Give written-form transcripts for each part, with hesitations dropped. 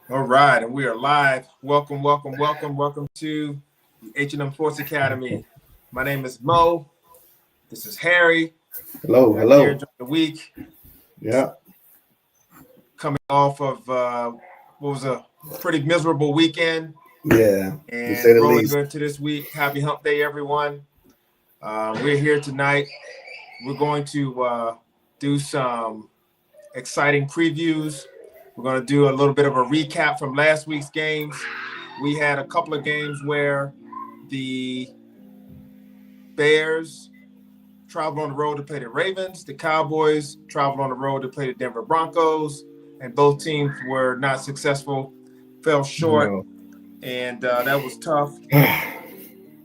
All right, and we are live. Welcome to the H&M Sports Academy. My name is Mo. This is Harry. Hello, I'm here hello. during the week, Yeah, coming off of what was a pretty miserable weekend, yeah, to say and the rolling least. into this week. Happy Hump Day, everyone! We're here tonight. We're going to do some exciting previews. We're going to do a little bit of a recap from last week's games. We had a couple of games where the Bears traveled on the road to play the Ravens. The Cowboys traveled on the road to play the Denver Broncos, and both teams were not successful, fell short, No. and that was tough.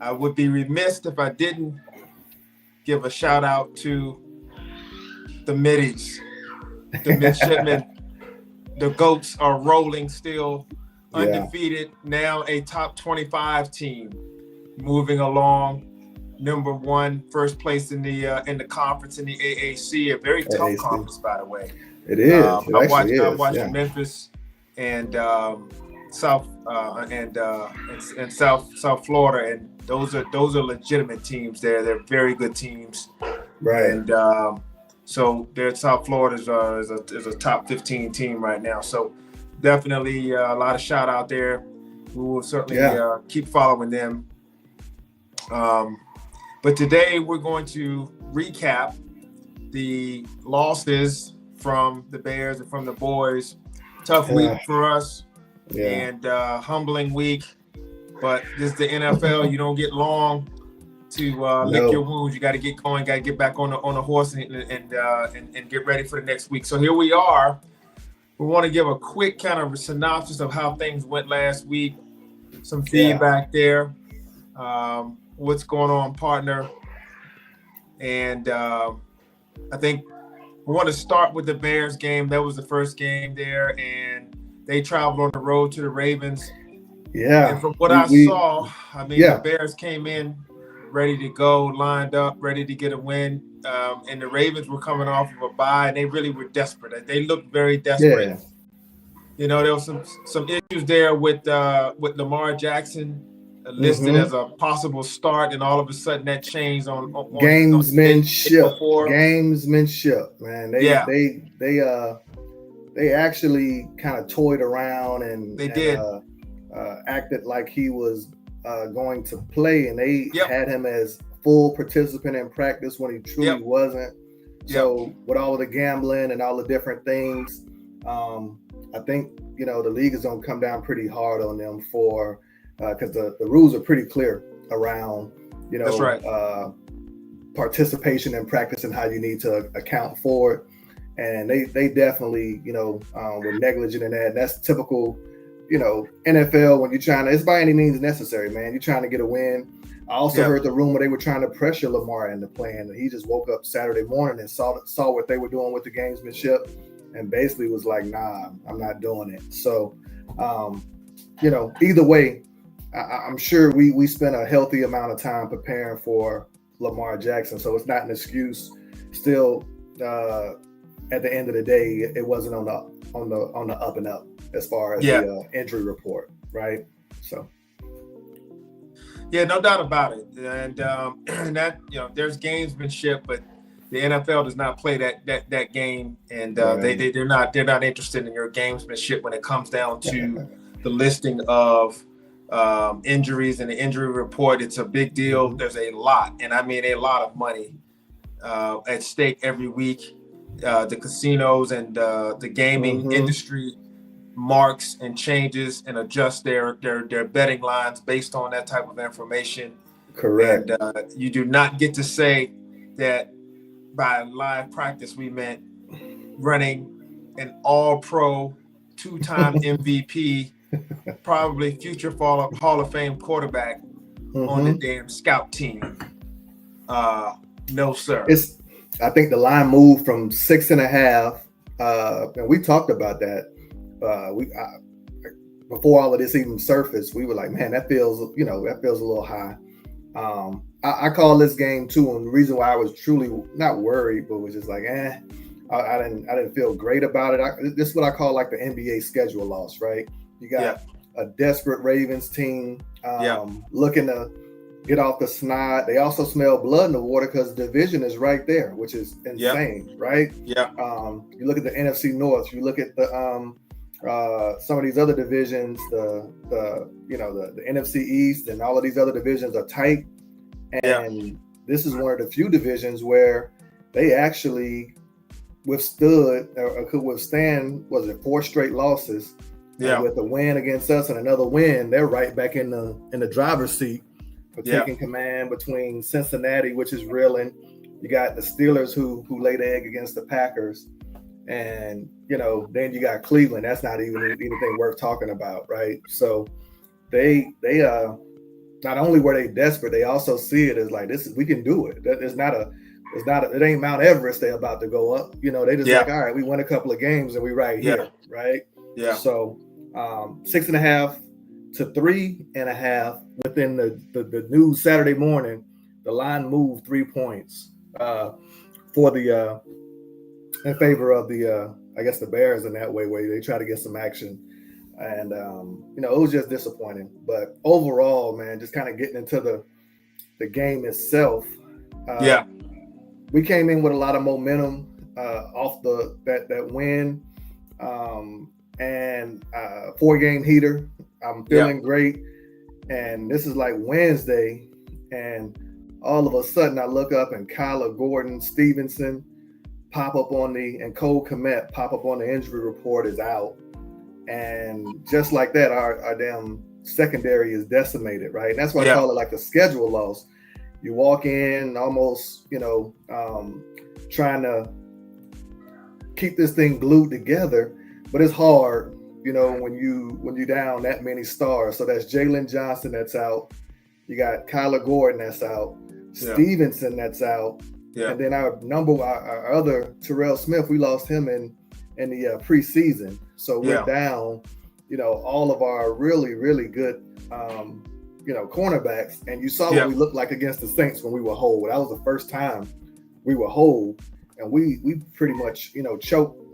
I would be remiss if I didn't give a shout out to the middies, the midshipmen. The Goats are rolling still, Yeah, undefeated, now a top 25 team, moving along. Number one, first place in the conference in the AAC, a very tough AAC. conference, by the way. It is. It I actually watched is. Yeah. Memphis and South and South Florida, and those are legitimate teams. They're very good teams, Right. and so their South Florida is a top 15 team right now. So definitely a lot of shout out there. We will certainly Yeah. keep following them. But today we're going to recap the losses from the Bears and from the boys. Tough week for us Yeah. and humbling week. But this is the NFL. You don't get long to lick your No. wounds. You got to get going. Got to get back on the horse and get ready for the next week. So here we are. We want to give a quick kind of synopsis of how things went last week. Some feedback there. What's going on, partner? And I think we want to start with the Bears game. That was the first game there, and they traveled on the road to the Ravens. Yeah. And from what I saw, I mean, yeah. the Bears came in ready to go, lined up, ready to get a win. And the Ravens were coming off of a bye, and they really were desperate. They looked very desperate. Yeah. You know, there was some issues there with Lamar Jackson listed Mm-hmm. as a possible start, and all of a sudden that changed on the day Gamesmanship. before. Gamesmanship, man. Yeah, They actually kind of toyed around and they did. acted like he was going to play, and they Yep. had him as full participant in practice when he truly wasn't. So with all of the gambling and all the different things, I think the league is going to come down pretty hard on them for because the rules are pretty clear around That's right. Participation in practice and how you need to account for it. And they definitely were negligent in that. And that's typical. NFL when you're trying to, it's by any means necessary, man. You're trying to get a win. I also heard the rumor they were trying to pressure Lamar into playing, and he just woke up Saturday morning and saw what they were doing with the gamesmanship, and basically was like, "Nah, I'm not doing it." So, either way, I'm sure we spent a healthy amount of time preparing for Lamar Jackson, so it's not an excuse. Still, at the end of the day, it wasn't on the up and up as far as the injury report, right? So, yeah, no doubt about it. And that there's gamesmanship, but the NFL does not play that game, and they're not interested in your gamesmanship when it comes down to the listing of injuries and the injury report. It's a big deal. Mm-hmm. There's a lot, and I mean a lot of money at stake every week. The casinos and the gaming industry marks and changes and adjust their betting lines based on that type of information. Correct. And you do not get to say that by live practice we meant running an all-pro, two-time MVP, probably future Hall of Fame quarterback on the damn scout team. No, sir. I think the line moved from 6.5, and we talked about that. Before all of this even surfaced, we were like, man, that feels a little high. I call this game too, and the reason why I was truly not worried, but was just like, I didn't feel great about it. This is what I call like the NBA schedule loss, right? You got a desperate Ravens team looking to get off the snide. They also smell blood in the water because the division is right there, which is insane, right? Yeah. You look at the NFC North. You look at the some of these other divisions. The NFC East and all of these other divisions are tight. And this is one of the few divisions where they actually withstood or could withstand, 4 straight losses. Yeah. And with a win against us and another win, they're right back in the driver's seat for taking command between Cincinnati, which is reeling. You got the Steelers who laid the egg against the Packers. And, then you got Cleveland. That's not even anything worth talking about, right? So they not only were they desperate, they also see it as like, we can do it. It ain't Mount Everest they're about to go up. They just like, all right, we won a couple of games and we right here, right? Yeah. So 6.5 to 3.5 within the news Saturday morning, the line moved 3 points in favor of the Bears in that way, where they try to get some action. And it was just disappointing. But overall, man, just kind of getting into the game itself. We came in with a lot of momentum off that win. And 4-game heater. I'm feeling great. And this is like Wednesday, and all of a sudden I look up and Kyler Gordon Stevenson and Cole Kmet pop up on the injury report is out. And just like that, our damn secondary is decimated, right? And that's why I call it like a schedule loss. You walk in almost, trying to keep this thing glued together, but it's hard, when you down that many stars. So that's Jalen Johnson that's out. You got Kyler Gordon that's out. Stevenson that's out. And then our other Terrell Smith, we lost him in the preseason. So we're down, all of our really, really good, cornerbacks. And you saw what we looked like against the Saints when we were whole. That was the first time we were whole. And we pretty much,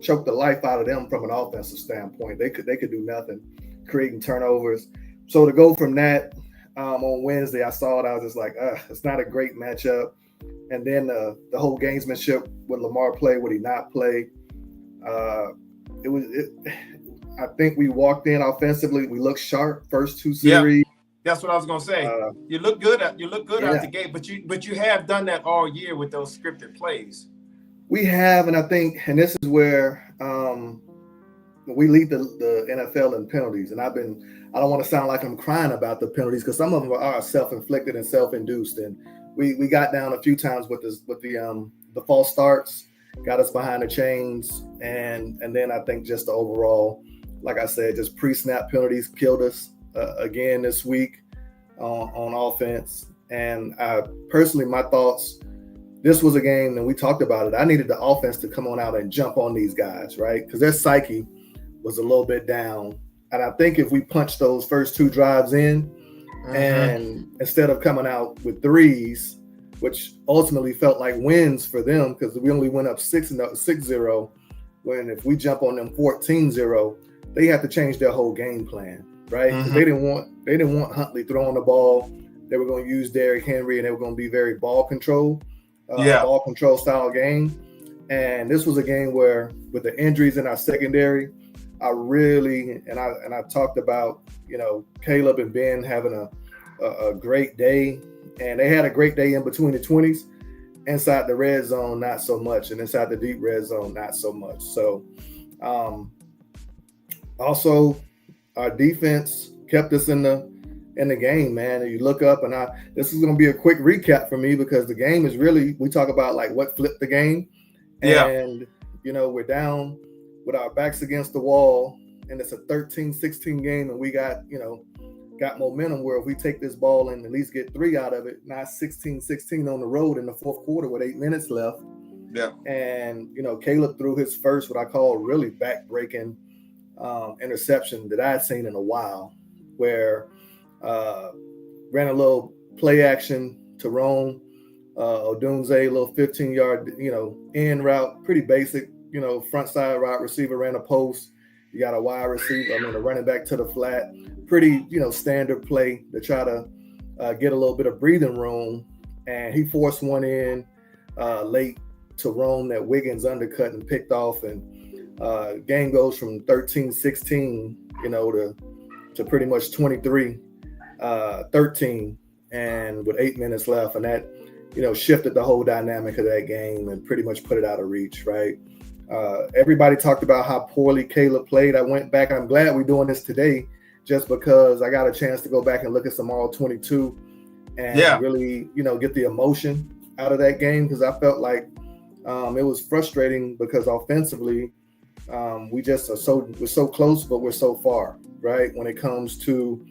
choked the life out of them from an offensive standpoint. They could do nothing, creating turnovers. So to go from that on Wednesday, I saw it. I was just like, it's not a great matchup. And then the whole gamesmanship, would Lamar play? Would he not play? I think we walked in offensively. We looked sharp first 2 series. That's what I was gonna say. You look good out the gate, but you have done that all year with those scripted plays. We have, and I think, and this is where we lead the NFL in penalties. And I don't want to sound like I'm crying about the penalties, because some of them are self-inflicted and self-induced. And we got down a few times with the false starts, got us behind the chains, and then I think just the overall, like I said, just pre-snap penalties killed us again this week on offense. And personally, my thoughts. This was a game, and we talked about it. I needed the offense to come on out and jump on these guys, right? Because their psyche was a little bit down. And I think if we punched those first 2 drives in, and instead of coming out with 3s, which ultimately felt like wins for them, because we only went up 6-0, when if we jump on them 14-0, they have to change their whole game plan, right? Because they didn't want Huntley throwing the ball. They were going to use Derrick Henry, and they were going to be very ball control style game. And this was a game where, with the injuries in our secondary, I really, and I talked about, Caleb and Ben having a great day, and they had a great day in between the 20s. Inside the red zone, not so much, and inside the deep red zone, not so much. So, also, our defense kept us in the game, man. And you look up, and this is going to be a quick recap for me, because the game is really, we talk about like what flipped the game, and we're down with our backs against the wall, and it's a 13-16 game, and we got momentum where if we take this ball and at least get 3 out of it, not 16-16 on the road in the fourth quarter with 8 minutes left. And Caleb threw his first, what I call really back-breaking interception that I'd seen in a while, where ran a little play action to Rome, Odunze, a little 15-yard, in route, pretty basic, front side route, receiver ran a post, You got a wide receiver, a running back to the flat. Pretty, standard play to try to get a little bit of breathing room. And he forced one in late to Rome that Wiggins undercut and picked off. And game goes from 13-16, to pretty much 23-13, and with 8 minutes left. And that, shifted the whole dynamic of that game and pretty much put it out of reach, right? Everybody talked about how poorly Caleb played. I went back. I'm glad we're doing this today just because I got a chance to go back and look at some all 22 and really, get the emotion out of that game, because I felt like it was frustrating because offensively we're so close, but we're so far, right? When it comes to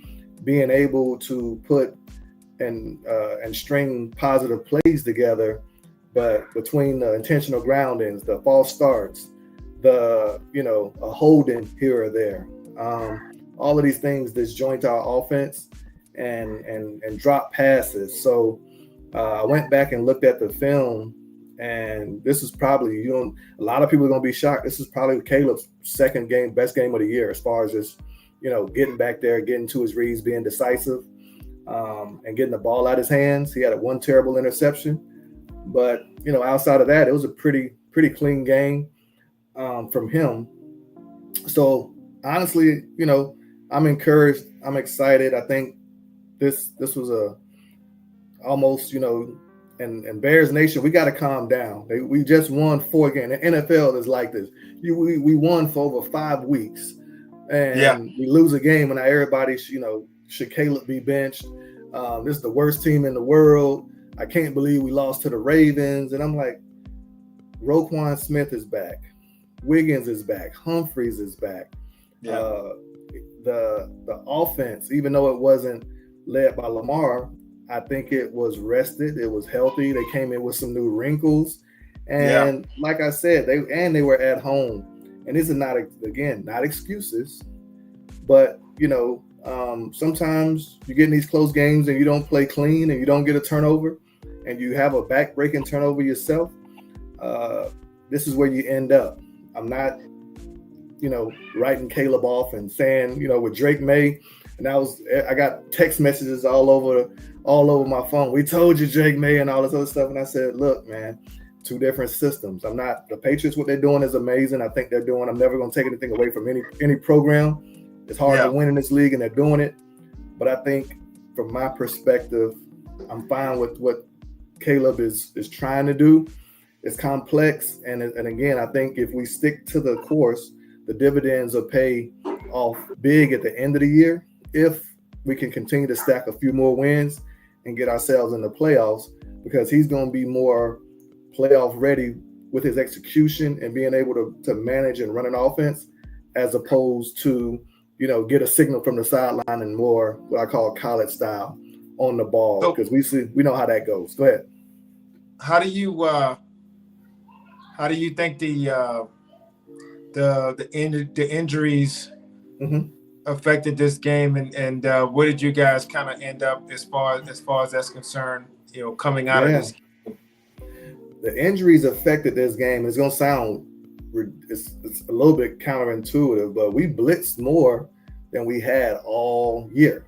being able to put and string positive plays together. But between the intentional groundings, the false starts, a holding here or there, all of these things disjoint our offense and drop passes. So I went back and looked at the film, and this is probably, a lot of people are going to be shocked. This is probably Caleb's second game, best game of the year, as far as just, getting back there, getting to his reads, being decisive, and getting the ball out of his hands. He had one terrible interception. But, outside of that, it was a pretty clean game from him. So, honestly, I'm encouraged. I'm excited. I think this was almost, and Bears Nation, we got to calm down. We just won 4 games. The NFL is like this. We won for over 5 weeks. And we lose a game, and now everybody, should Caleb be benched? This is the worst team in the world. I can't believe we lost to the Ravens. And I'm like, Roquan Smith is back. Wiggins is back. Humphreys is back. Yeah. The offense, even though it wasn't led by Lamar, I think it was rested. It was healthy. They came in with some new wrinkles. And like I said, they were at home. And this is not excuses, but, sometimes you get in these close games and you don't play clean and you don't get a turnover and you have a back-breaking turnover yourself. This is where you end up. I'm not, writing Caleb off and saying, with Drake May, and I got text messages all over my phone. We told you, Drake May, and all this other stuff. And I said, look, man, 2 different systems. The Patriots, what they're doing is amazing. I think I'm never going to take anything away from any program. It's hard to win in this league, and they're doing it. But I think from my perspective, I'm fine with what Caleb is trying to do. It's complex. And again, I think if we stick to the course, the dividends will pay off big at the end of the year if we can continue to stack a few more wins and get ourselves in the playoffs, because he's going to be more playoff ready with his execution and being able to manage and run an offense, as opposed to, get a signal from the sideline and more what I call college style on the ball, because we know how that goes. Go ahead. How do you think the injuries affected this game, and where did you guys kind of end up as far as that's concerned, coming out of this game? The injuries affected this game. It's going to sound it's a little bit counterintuitive, but we blitzed more than we had all year.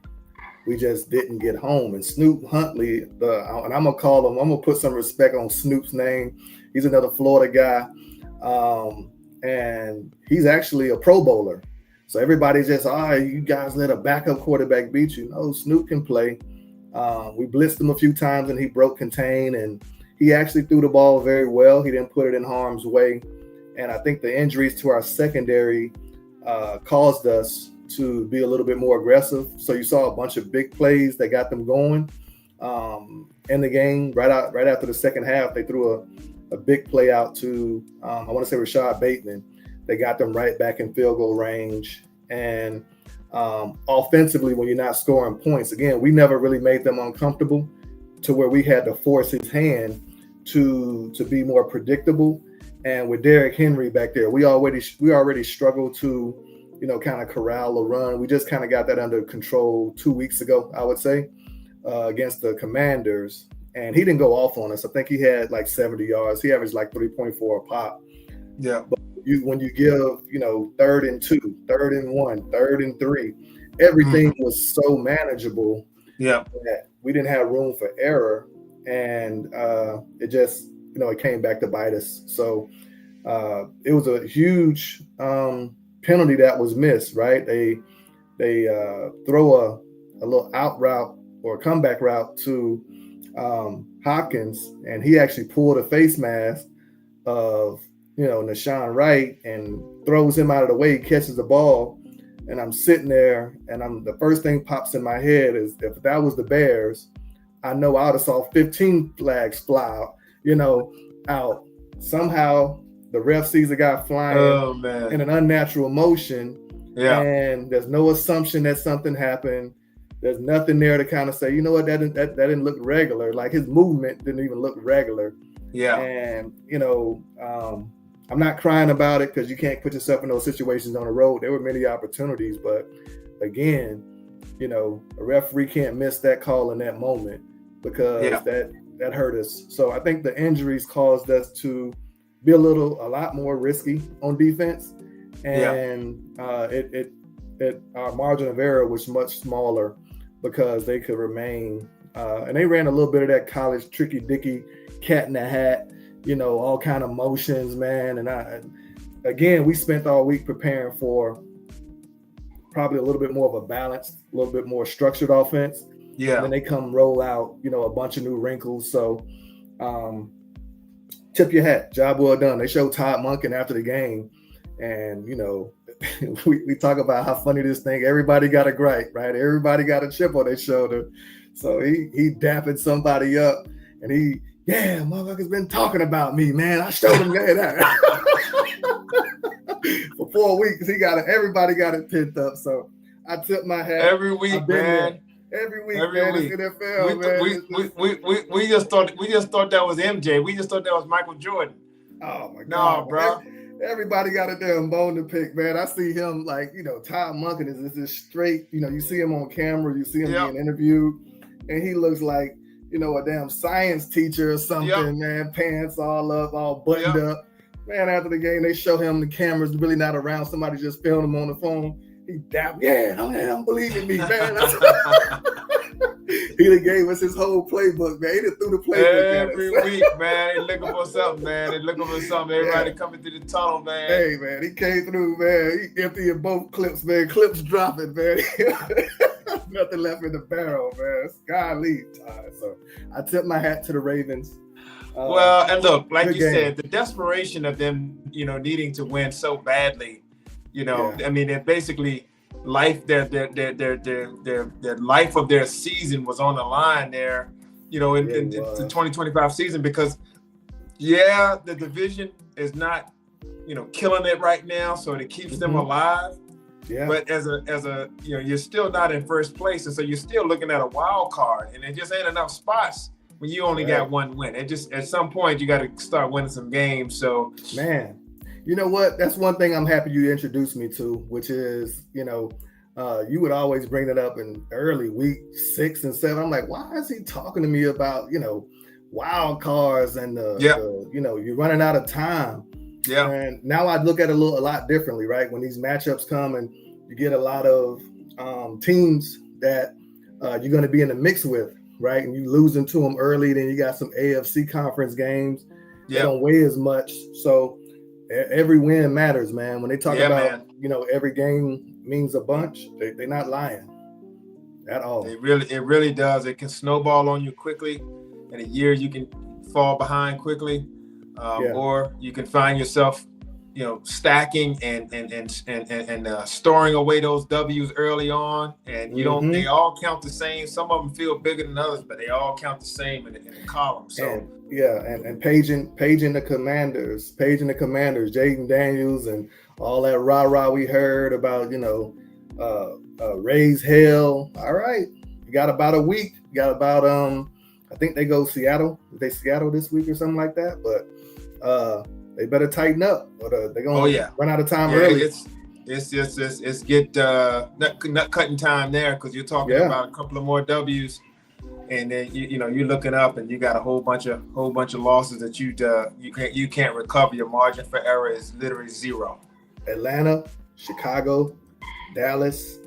We just didn't get home. And Snoop Huntley, and I'm gonna put some respect on Snoop's name. He's another Florida guy, and he's actually a Pro Bowler. So everybody's just, you guys let a backup quarterback beat you. No, Snoop can play. We blitzed him a few times, and he broke contain, and he actually threw the ball very well. He didn't put it in harm's way. And I think the injuries to our secondary caused us to be a little bit more aggressive. So you saw a bunch of big plays that got them going in the game. Right after the second half, they threw a big play out to, I want to say Rashad Bateman. They got them right back in field goal range. And offensively, when you're not scoring points, again, we never really made them uncomfortable to where we had to force his hand to be more predictable. And with Derrick Henry back there, we already struggled to, kind of corral a run. We just kind of got that under control 2 weeks ago, I would say, against the Commanders. And he didn't go off on us. I think he had like 70 yards. He averaged like 3.4 a pop. Yeah. But when you give, 3rd and 2, 3rd and 1, 3rd and 3, everything was so manageable. Yeah. That we didn't have room for error, and it just, it came back to bite us. So it was a huge penalty that was missed, right? They throw a little out route or a comeback route to Hopkins, and he actually pulled a face mask of Nashawn Wright and throws him out of the way, catches the ball, and I'm sitting there, and the first thing pops in my head is, if that was the Bears, I know I would have saw 15 flags fly out. Somehow the ref sees a guy flying in an unnatural motion, and there's no assumption that something happened. There's nothing there to kind of say, you know what, that didn't look regular. Like, his movement didn't even look regular. Yeah. And, I'm not crying about it, because you can't put yourself in those situations on the road. There were many opportunities, but again, a referee can't miss that call in that moment, because that hurt us. So I think the injuries caused us to be a lot more risky on defense, and our margin of error was much smaller, because they could remain, and they ran a little bit of that college tricky dicky cat in the hat, all kind of motions, man. And we spent all week preparing for probably a little bit more of a balanced, a little bit more structured offense. Yeah. And then they come roll out, a bunch of new wrinkles. So tip your hat, job well done. They showed Todd Monken after the game, and we talk about how funny this thing. Everybody got a gripe, right? Everybody got a chip on their shoulder. So he dapping somebody up, and motherfuckers been talking about me, man. I showed him that. For 4 weeks, everybody got it pent up. So I tip my hat every week, man. Every week, man. It's NFL, man. We just thought that was MJ. We just thought that was Michael Jordan. Oh my God, no, bro. Everybody got a damn bone to pick, man. I see him Todd Monken is this straight. You see him on camera, you see him being interviewed, and he looks like a damn science teacher or something, man. Pants all up, all buttoned up. Man, after the game, they show him the camera's really not around. Somebody just filmed him on the phone. He dapped, don't believe in me, man. He done gave us his whole playbook, man. He done threw the playbook every week, man. They looking for something, man. They looking for something. Everybody coming through the tunnel, man. Hey, man, he came through, man. He emptying both clips, man. Clips dropping, man. Nothing left in the barrel, man. Golly, Todd. So I tip my hat to the Ravens. Well, and look, like you said, the desperation of them, needing to win so badly, I mean, they're basically their life of their season was on the line there, in the 2025 season, because the division is not, killing it right now, so it keeps them alive. Yeah. But as a you're still not in first place, and so you're still looking at a wild card, and it just ain't enough spots when you only got one win. It just, at some point, you got to start winning some games. So, man, you know what? That's one thing I'm happy you introduced me to, which is, you would always bring that up in early week 6 and 7. I'm like, why is he talking to me about, wild cards and you're running out of time. Yeah. And now I look at it a lot differently, right? When these matchups come and you get a lot of teams that you're going to be in the mix with, right? And you losing to them early, then you got some AFC conference games. They don't weigh as much. So every win matters, man. When they talk about, every game means a bunch, they're not lying at all. It really does. It can snowball on you quickly. In a year, you can fall behind quickly, or you can find yourself, stacking and storing away those W's early on, and you don't. They all count the same. Some of them feel bigger than others, but they all count the same in the column. So and paging the Commanders, Jaden Daniels, and all that rah we heard about, raise hell. All right, you got about a week. You got about I think they go Seattle. They Seattle this week or something like that, but they better tighten up, or they're gonna run out of time early. It's get nut cutting time there, because you're talking about a couple of more W's and then you're looking up and you got a whole bunch of losses that you can't recover. Your margin for error is literally zero. Atlanta, Chicago, Dallas,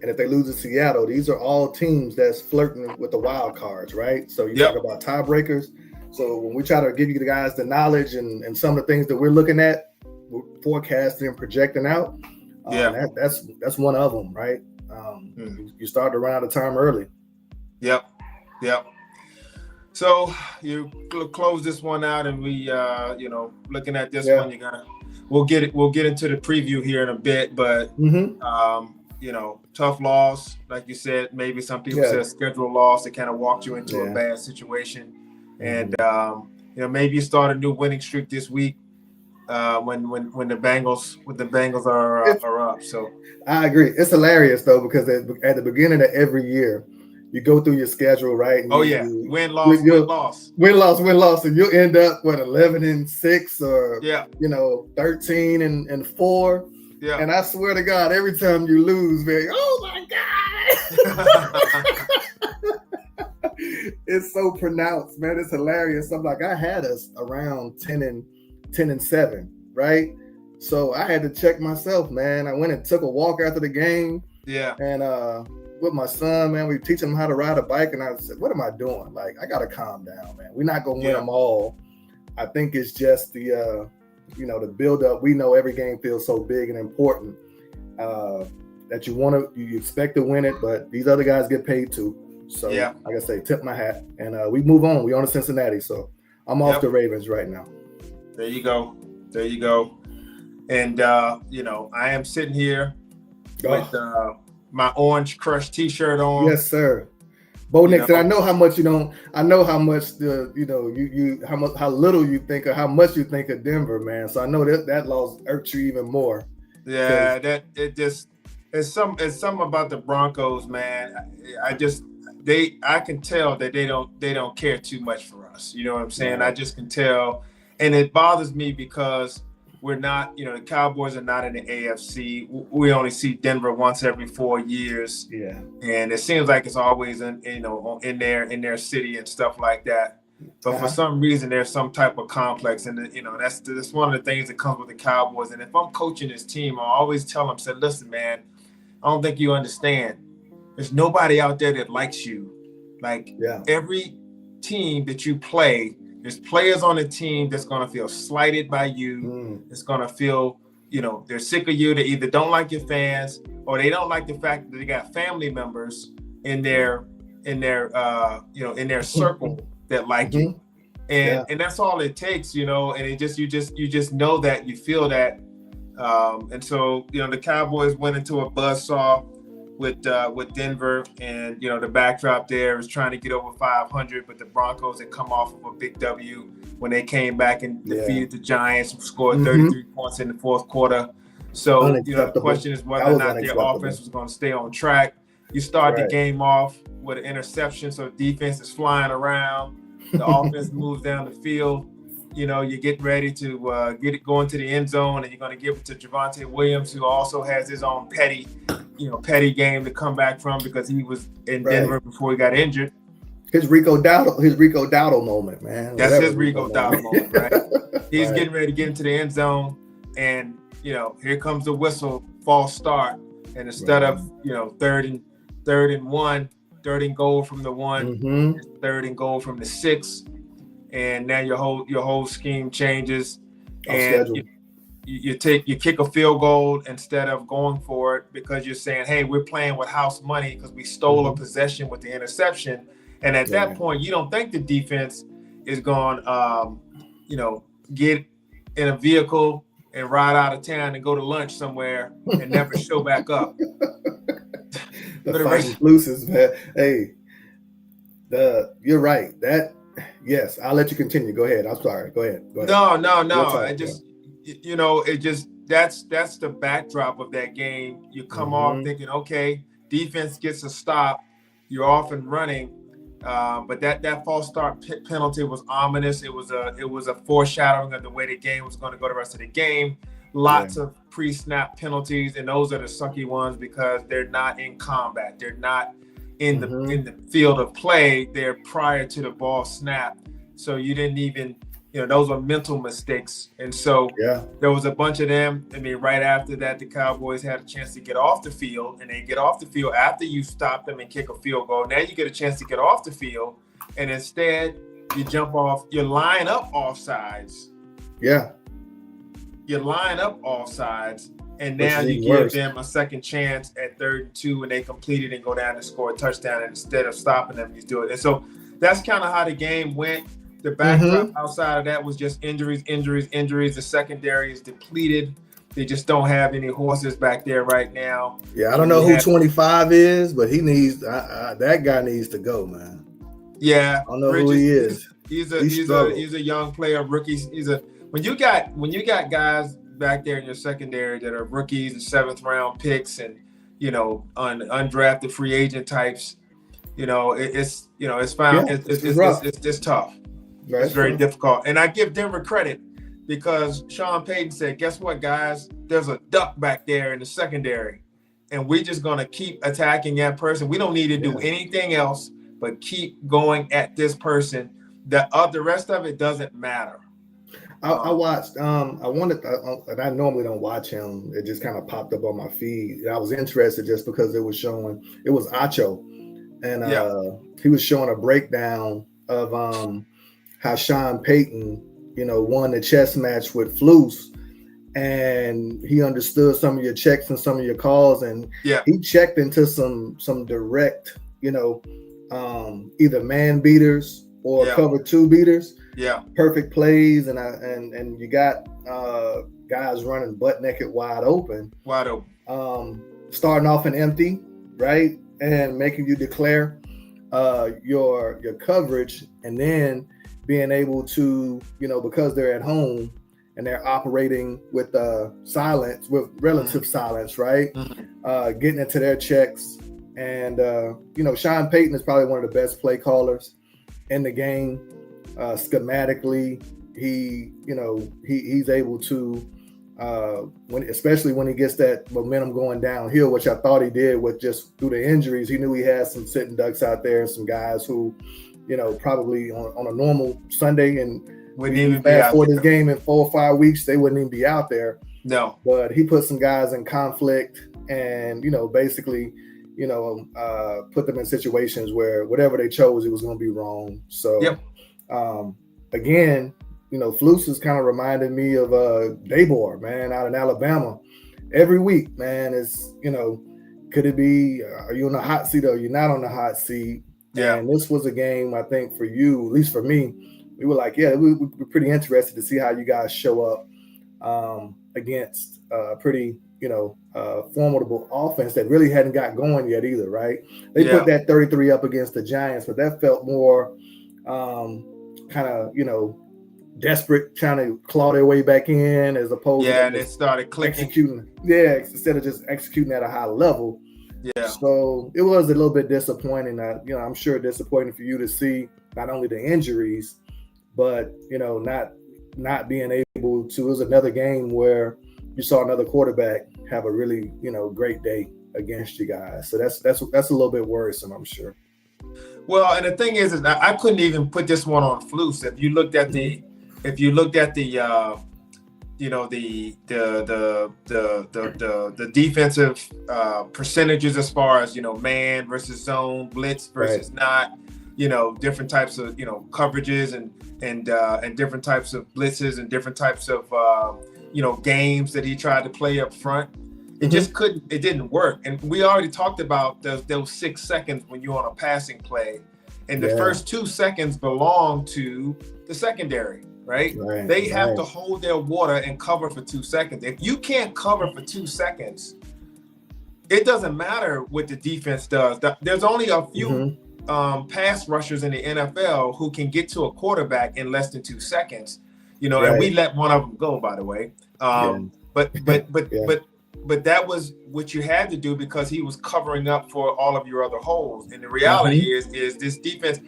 and if they lose to Seattle, these are all teams that's flirting with the wild cards, right? So you talk about tiebreakers. So when we try to give you the guys the knowledge and some of the things that we're looking at, we're forecasting and projecting out. That's one of them, right? You start to run out of time early. Yep. So you close this one out, and we, looking at this one, we'll get into the preview here in a bit, but tough loss, like you said. Maybe some people said schedule loss that kind of walked you into a bad situation, and maybe you start a new winning streak this week. When the Bengals are up. So I agree. It's hilarious though, because at the beginning of every year, you go through your schedule, right? And win loss, and you'll end up 11-6 or 13-4. Yeah. And I swear to God, every time you lose, man, oh my God. It's so pronounced, man. It's hilarious. I'm like, I had us around 10-7, right? So I had to check myself, man. I went and took a walk after the game. Yeah. And with my son, man, we teach him how to ride a bike. And I said, what am I doing? Like, I got to calm down, man. We're not going to win them all. I think it's just the build up. We know every game feels so big and important that you expect to win it, but these other guys get paid too. So like I say, tip my hat. And we move on. We on to Cincinnati. So I'm off the Ravens right now. There you go. And, I am sitting here with my Orange Crush t-shirt on. Yes, sir. Bo Nixon, I know how much how little you think or how much you think of Denver, man. So I know that loss irks you even more. Yeah, it's something about the Broncos, man. I can tell that they don't care too much for us. You know what I'm saying? Right. I just can tell. And it bothers me because we're not, the Cowboys are not in the AFC. We only see Denver once every 4 years. Yeah. And it seems like it's always in their city and stuff like that. But for some reason, there's some type of complex. And, that's one of the things that comes with the Cowboys. And if I'm coaching this team, I always tell them, listen, man, I don't think you understand. There's nobody out there that likes you. Like every team that you play, there's players on the team that's going to feel slighted by you. It's going to feel, they're sick of you. They either don't like your fans or they don't like the fact that they got family members in their circle that like you. And that's all it takes, and it just, you just know that, you feel that. And so, the Cowboys went into a buzzsaw with Denver, and the backdrop there is trying to get over 500, but the Broncos had come off of a big W when they came back and defeated the Giants, and scored 33 points in the fourth quarter. So the question is whether or not their offense was going to stay on track. You start the game off with an interception, so defense is flying around. The offense moves down the field. You're getting ready to go into the end zone, and you're going to give it to Javonte Williams, who also has his own petty game to come back from because he was in Denver before he got injured. His Rico Dowdle moment, man. That's his Rico Dowdle moment, right? He's getting ready to get into the end zone, and here comes the whistle, false start, and instead of third and goal from the 1, it's third and goal from the 6, and now your whole scheme changes, and you kick a field goal instead of going for it because you're saying, hey, we're playing with house money because we stole a possession with the interception. And at that point, you don't think the defense is going get in a vehicle and ride out of town and go to lunch somewhere and never show back up. The fight loses, man. Hey, you're right. Yes, I'll let you continue. Go ahead. I'm sorry. Go ahead. No. That's the backdrop of that game. You come off thinking, okay, defense gets a stop. You're off and running. But that false start penalty was ominous. It was a foreshadowing of the way the game was going to go the rest of the game. Lots of pre-snap penalties, and those are the sucky ones because they're not in combat. They're not in the field of play there prior to the ball snap. So you didn't even, those were mental mistakes. And so there was a bunch of them. I mean, right after that, the Cowboys had a chance to get off the field, and they get off the field after you stop them and kick a field goal. Now you get a chance to get off the field, and instead you jump off, you line up offsides. Yeah. You line up offsides, and now you give them a second chance at 3rd and 2, and they complete it and go down and score a touchdown. And instead of stopping them, you do it. And so that's kind of how the game went. The backdrop outside of that was just injuries. The secondary is depleted. They just don't have any horses back there right now. Yeah, I don't know who 25 is, but he needs that guy needs to go, man. Yeah, I don't know who he is. He's a young player, rookie. When you got guys back there in your secondary that are rookies and 7th round picks and undrafted free agent types, it's found it's tough. Right. It's very difficult. And I give Denver credit because Sean Payton said, guess what, guys? There's a duck back there in the secondary, and we're just going to keep attacking that person. We don't need to do anything else but keep going at this person. The rest of it doesn't matter. I watched. And I normally don't watch him. It just kind of popped up on my feed. I was interested just because it was showing. It was Acho, and he was showing a breakdown of how Sean Payton, won the chess match with Flus, and he understood some of your checks and some of your calls, and he checked into some direct, either man beaters or cover 2 beaters. Yeah, perfect plays, and you got guys running butt naked, wide open, starting off an empty, right, and making you declare your coverage, and then being able to, because they're at home and they're operating with silence, with relative silence, right, getting into their checks, and Sean Payton is probably one of the best play callers in the game. Schematically, he's able to, especially when he gets that momentum going downhill, which I thought he did with just through the injuries. He knew he had some sitting ducks out there and some guys who, probably on a normal Sunday and wouldn't even fast forward this game in 4 or 5 weeks, they wouldn't even be out there. No, but he put some guys in conflict and basically put them in situations where whatever they chose, it was going to be wrong. So again, Flus is kind of reminded me of Daybor, man, out in Alabama. Every week, man, is could it be? Are you on the hot seat or are you not on the hot seat? Yeah. And this was a game, I think, for you, at least for me, we were like, we're pretty interested to see how you guys show up against a pretty, formidable offense that really hadn't got going yet either, right? They put that 33 up against the Giants, but that felt more kind of, desperate, trying to claw their way back in as opposed to they started clicking. Executing. Yeah, instead of just executing at a high level. Yeah. So it was a little bit disappointing. I'm sure disappointing for you to see not only the injuries, but not being able to. It was another game where you saw another quarterback have a really great day against you guys. So that's a little bit worrisome, I'm sure. Well, and the thing is I couldn't even put this one on Flus. If you looked at the the defensive percentages as far as man versus zone, blitz versus not, different types of coverages and different types of blitzes and different types of games that he tried to play up front. It just it didn't work. And we already talked about those 6 seconds when you're on a passing play, and the first 2 seconds belong to the secondary. Right? They have to hold their water and cover for 2 seconds. If you can't cover for 2 seconds, it doesn't matter what the defense does. There's only a few pass rushers in the NFL who can get to a quarterback in less than 2 seconds. And we let one of them go, by the way. But that was what you had to do because he was covering up for all of your other holes. And the reality is this defense.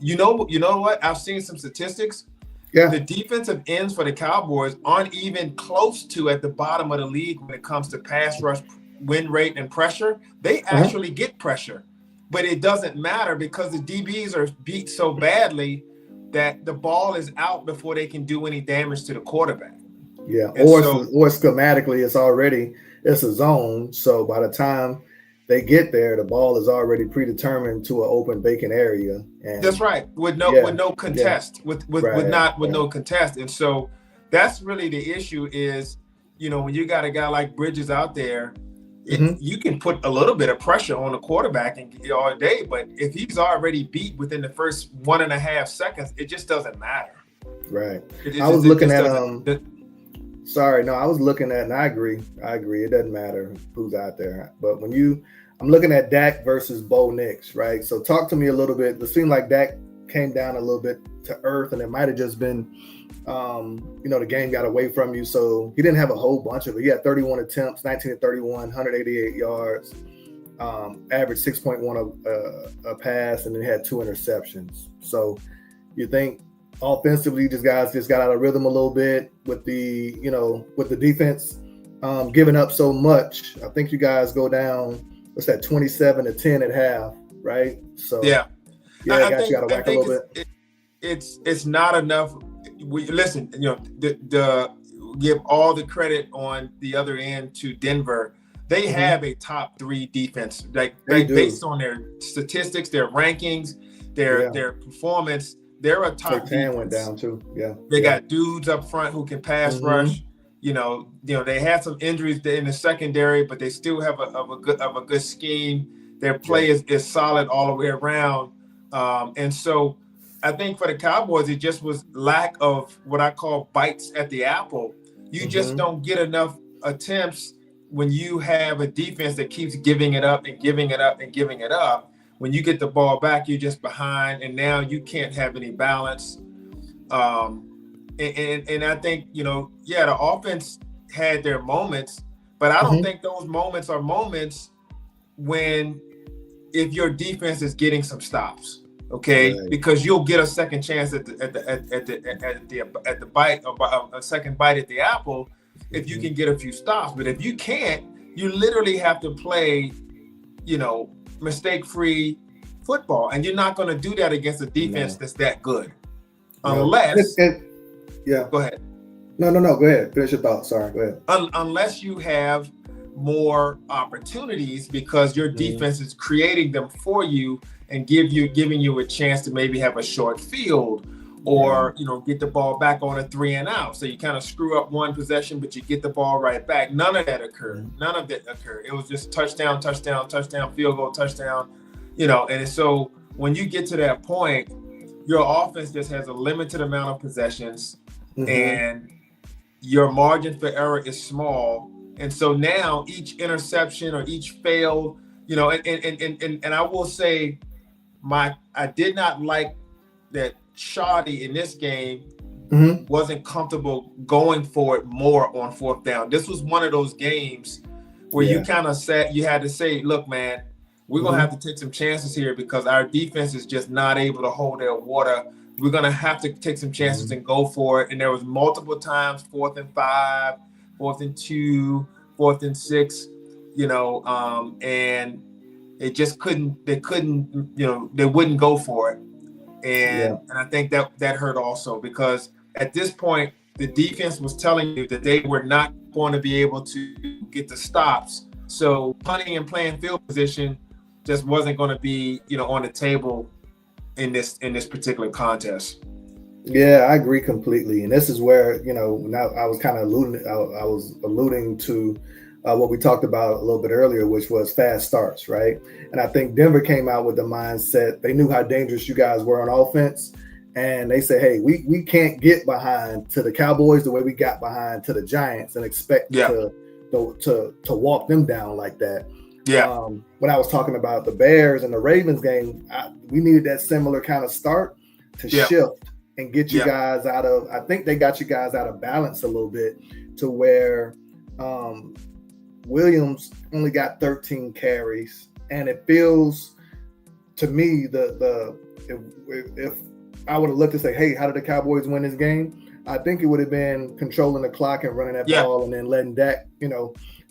You know what? I've seen some statistics. Yeah. The defensive ends for the Cowboys aren't even close to at the bottom of the league when it comes to pass rush, win rate, and pressure. They actually get pressure. but it doesn't matter because the DBs are beat so badly that the ball is out before they can do any damage to the quarterback. Yeah, And or so schematically, it's a zone. So by the time they get there, the ball is already predetermined to an open vacant area. And that's right, with no contest, with no contest. And so that's really the issue is, when you got a guy like Bridges out there, you can put a little bit of pressure on the quarterback all day, but if he's already beat within the first 1.5 seconds, it just doesn't matter. Right. I was looking at and I agree. It doesn't matter who's out there. But I'm looking at Dak versus Bo Nix, right? So talk to me a little bit. It seemed like Dak came down a little bit to earth, and it might have just been, the game got away from you. So he didn't have a whole bunch of it. He had 31 attempts, 19 to 31, 188 yards, average 6.1 a pass, and then had 2 interceptions. So you think offensively, these guys just got out of rhythm a little bit with the defense giving up so much. I think you guys go down, what's that, 27-10 at half, right? So yeah, I got to whack a little bit. It's not enough. Listen, give all the credit on the other end to Denver. They have a top 3 defense, like based on their statistics, their rankings, their performance. They're a top defense. Went down too. Yeah, they got dudes up front who can pass rush. They had some injuries in the secondary, but they still have a good scheme. Their play is solid all the way around, and so I think for the Cowboys, it just was lack of what I call bites at the apple. You just don't get enough attempts when you have a defense that keeps giving it up and giving it up and giving it up. When you get the ball back, you're just behind, and now you can't have any balance. And I think, the offense had their moments, but I don't think those moments are moments if your defense is getting some stops, okay? Right. Because you'll get a second chance at the bite, or a second bite at the apple, if you can get a few stops. But if you can't, you literally have to play, mistake-free football, and you're not going to do that against a defense that's that good, unless. Go ahead. No. Go ahead. Finish your thoughts. Sorry. Go ahead. Unless you have more opportunities because your defense is creating them for you and giving you a chance to maybe have a short field, or get the ball back on a 3 and out. So you kind of screw up one possession, but you get the ball right back. None of that occurred. It was just touchdown, field goal, touchdown. And so when you get to that point, your offense just has a limited amount of possessions, and your margin for error is small. And so now each interception or each fail, and I will say, I did not like that Shoddy in this game wasn't comfortable going for it more on 4th down. This was one of those games where you kind of you had to say, look, man, we're going to have to take some chances here because our defense is just not able to hold their water. We're going to have to take some chances and go for it. And there was multiple times, 4th and 5, 4th and 2, 4th and 6, and it just they wouldn't go for it. And I think that hurt also, because at this point, the defense was telling you that they were not going to be able to get the stops. So punting and playing field position just wasn't going to be, on the table in this particular contest. Yeah, I agree completely. And this is where, now I was kind of alluding to what we talked about a little bit earlier, which was fast starts, right? And I think Denver came out with the mindset. They knew how dangerous you guys were on offense. And they said, hey, we can't get behind to the Cowboys the way we got behind to the Giants and expect to walk them down like that. Yeah. When I was talking about the Bears and the Ravens game, we needed that similar kind of start to shift and get you guys out of, I think they got you guys out of balance a little bit to where Williams only got 13 carries. And it feels to me if I would have looked and say, hey, how did the Cowboys win this game? I think it would have been controlling the clock and running that ball and then letting Dak,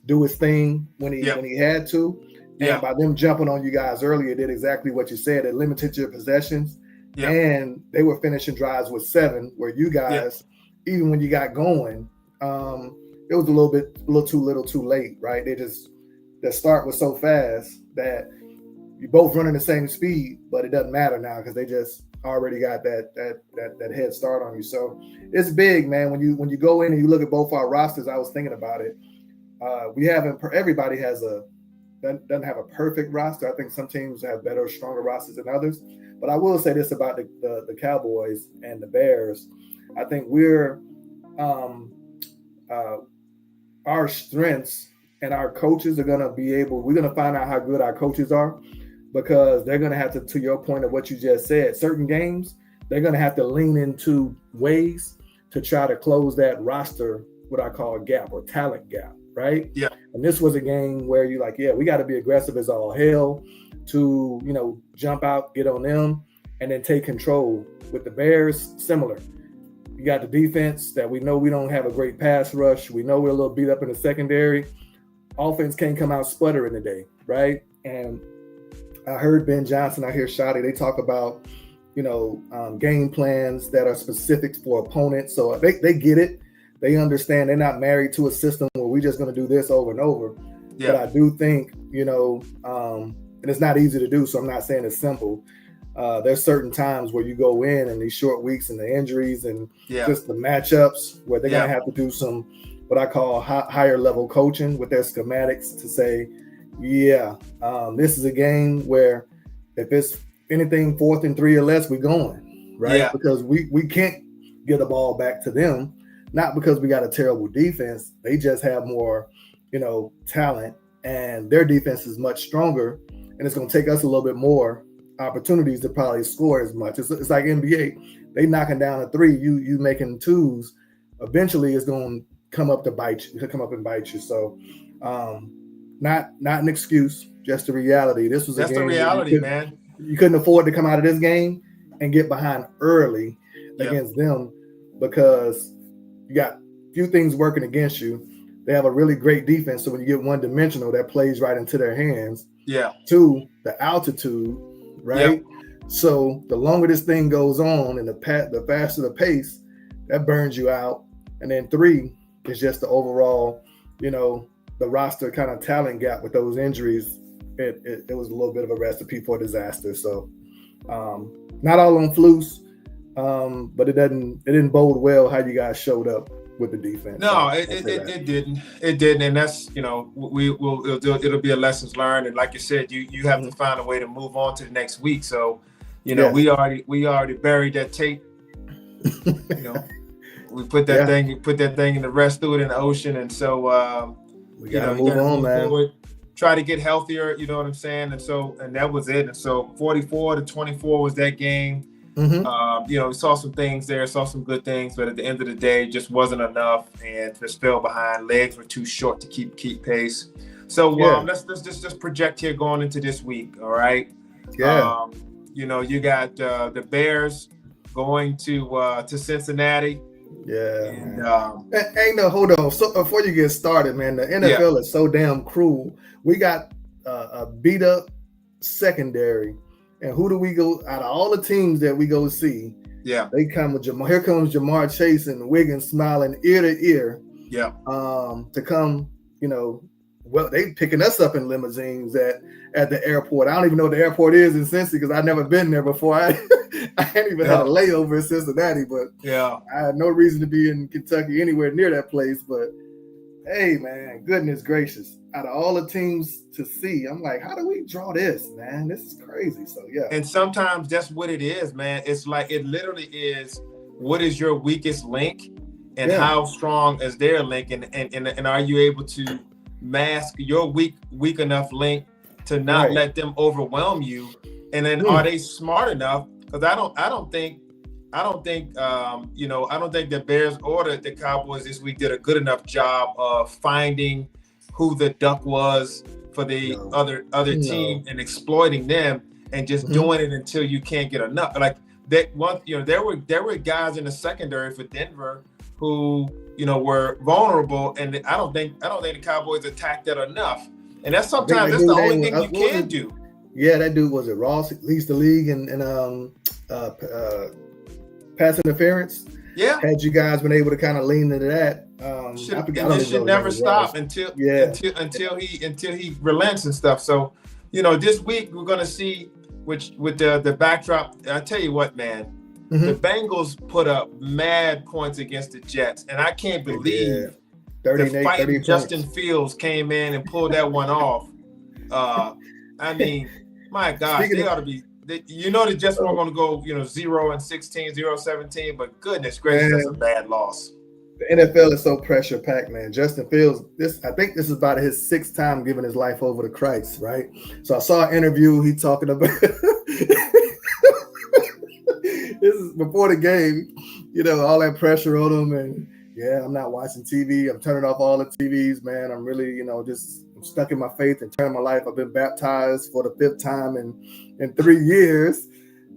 do his thing when he had to. And by them jumping on you guys earlier, it did exactly what you said. It limited your possessions. Yeah. And they were finishing drives with 7, where you guys, even when you got going, it was a little too little too late, right? The start was so fast that you both running the same speed, but it doesn't matter now because they just already got that head start on you. So it's big, man. When you go in and you look at both our rosters, I was thinking about it. Everybody doesn't have a perfect roster. I think some teams have better, stronger rosters than others. But I will say this about the Cowboys and the Bears. I think our strengths and our coaches are going to we're going to find out how good our coaches are, because they're going to have to your point of what you just said, certain games, they're going to have to lean into ways to try to close that roster, what I call a gap or talent gap, right? Yeah. And this was a game where you're like, we got to be aggressive as all hell to, jump out, get on them, and then take control. With the Bears, similar. You got the defense that we know we don't have a great pass rush. We know we're a little beat up in the secondary. Offense can't come out sputtering today, right? And I heard Ben Johnson, I hear Shotty, they talk about, game plans that are specific for opponents. So they get it. They understand they're not married to a system where we're just going to do this over and over. Yeah. But I do think, and it's not easy to do, so I'm not saying it's simple. There's certain times where you go in and these short weeks and the injuries and just the matchups where they're going to have to do some, what I call higher level coaching with their schematics to say, this is a game where if it's anything 4th and 3 or less, we're going, right? Yeah. Because we can't get the ball back to them, not because we got a terrible defense. They just have more, talent, and their defense is much stronger, and it's going to take us a little bit more opportunities to probably score as much. It's like NBA. They knocking down a 3, you making 2s. Eventually, it's going to come up and bite you. So, not an excuse, just the reality. This was a game. That's the reality, man. You couldn't afford to come out of this game and get behind early against them, because you got a few things working against you. They have a really great defense, so when you get one-dimensional, that plays right into their hands. Yeah. 2, the altitude, right? Yep. So the longer this thing goes on and the faster the pace, that burns you out. And then 3 is just the overall, the roster kind of talent gap with those injuries. It was a little bit of a recipe for disaster. So not all on flus, but it didn't bode well how you guys showed up with the defense. No, it didn't, and that's it'll be a lessons learned. And like you said, you have to find a way to move on to the next week. So we already buried that tape. We put that thing in the rest, threw it in the ocean, and so we gotta move on, man. Forward, try to get healthier. You know what I'm saying? And that was it. And so 44-24 was that game. Mm-hmm. We saw some things there, saw some good things, but at the end of the day, just wasn't enough, and just fell behind. Legs were too short to keep pace. So let's just project here going into this week. All right. Yeah. You got the Bears going to Cincinnati. Yeah. And hold on. So before you get started, man, the NFL is so damn cruel. We got a beat up secondary. And who do we go out of all the teams that we go see? Yeah, they come with Jamar. Here comes Jamar Chase and Wiggins smiling ear to ear. Yeah. To come, they picking us up in limousines at the airport. I don't even know what the airport is in Cincinnati because I've never been there before. I hadn't even had a layover in Cincinnati, but I had no reason to be in Kentucky anywhere near that place. But hey, man, goodness gracious. Out of all the teams to see, I'm like, how do we draw this, man? This is crazy. So, yeah. And sometimes that's what it is, man. It's like it literally is, what is your weakest link and how strong is their link? And are you able to mask your weak enough link to not let them overwhelm you? And then are they smart enough? Because I don't think the Bears or the Cowboys this week did a good enough job of finding who the duck was for the other team and exploiting them and just doing it until you can't get enough. Like that one, there were guys in the secondary for Denver who were vulnerable, and I don't think the Cowboys attacked that enough. And that's I think sometimes that that's the dude only name thing you what was can it? do. Yeah, that dude was it Ross leads the league in pass interference. Yeah. Had you guys been able to kind of lean into that, I forget. I And don't this even know should his name never was stop Ross. until Yeah, he relents and stuff. So, this week we're gonna see with the backdrop. I tell you what, man, the Bengals put up mad points against the Jets, and I can't they did. believe the 38, 30 fighting points. Justin Fields came in and pulled that one off. I mean, my gosh, Speaking they of, ought to be. The Jets weren't going to go 0-16, 0-17, but goodness gracious, that's a man, bad loss. the NFL is so pressure packed, man. Justin Fields, I think this is about his 6th time giving his life over to Christ, right? So I saw an interview. He talking about this is before the game, all that pressure on him, and yeah, I'm not watching TV. I'm turning off all the TVs, man. I'm really, I'm stuck in my faith and turning my life. I've been baptized for the 5th time in 3 years,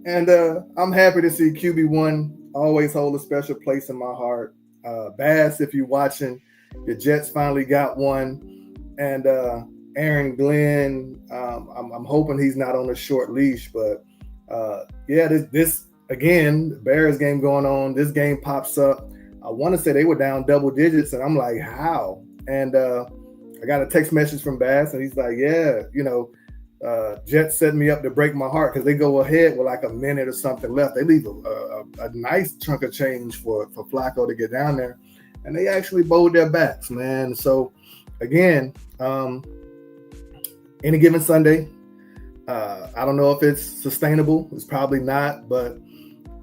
and I'm happy to see QB1 always hold a special place in my heart. Bass, if you're watching, the Jets finally got one, and Aaron Glenn, I'm hoping he's not on a short leash, but yeah, this again, the Bears game going on. This game pops up. I want to say they were down double digits, and I'm like, how? And I got a text message from Bass, and he's like, yeah, Jets set me up to break my heart because they go ahead with like a minute or something left. They leave a nice chunk of change for Flacco to get down there, and they actually bowled their backs, man. So again, any given Sunday, I don't know if it's sustainable. It's probably not, but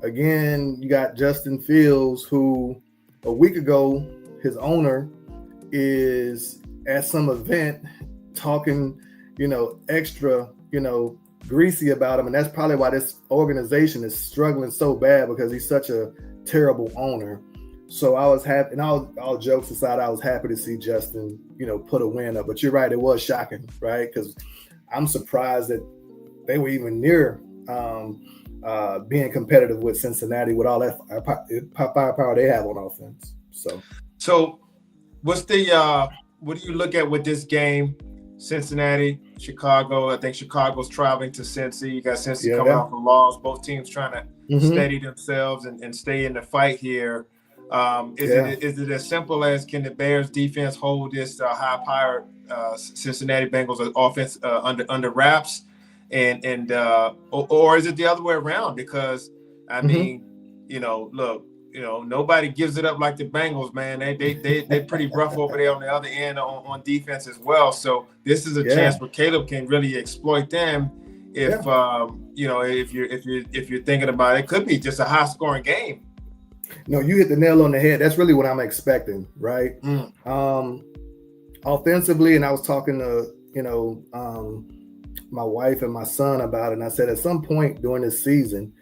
again, you got Justin Fields, who a week ago, his owner is at some event talking, extra, greasy about him. And that's probably why this organization is struggling so bad, because he's such a terrible owner. So I was happy, and all jokes aside, I was happy to see Justin, put a win up. But you're right, it was shocking, right? Because I'm surprised that they were even near being competitive with Cincinnati with all that firepower they have on offense. So what's the what do you look at with this game? Cincinnati, Chicago. I think Chicago's traveling to Cincy. You got Cincy coming off a loss. Both teams trying to steady themselves and stay in the fight here. Is it as simple as, can the Bears defense hold this high-powered Cincinnati Bengals offense under wraps, or is it the other way around? Because I mean, look, nobody gives it up like the Bengals, man. They're pretty rough over there on the other end on defense as well. So this is a chance where Caleb can really exploit them. If you're thinking about it, could be just a high-scoring game. No, you hit the nail on the head. That's really what I'm expecting, right? Offensively, and I was talking to my wife and my son about it, and I said at some point during this season,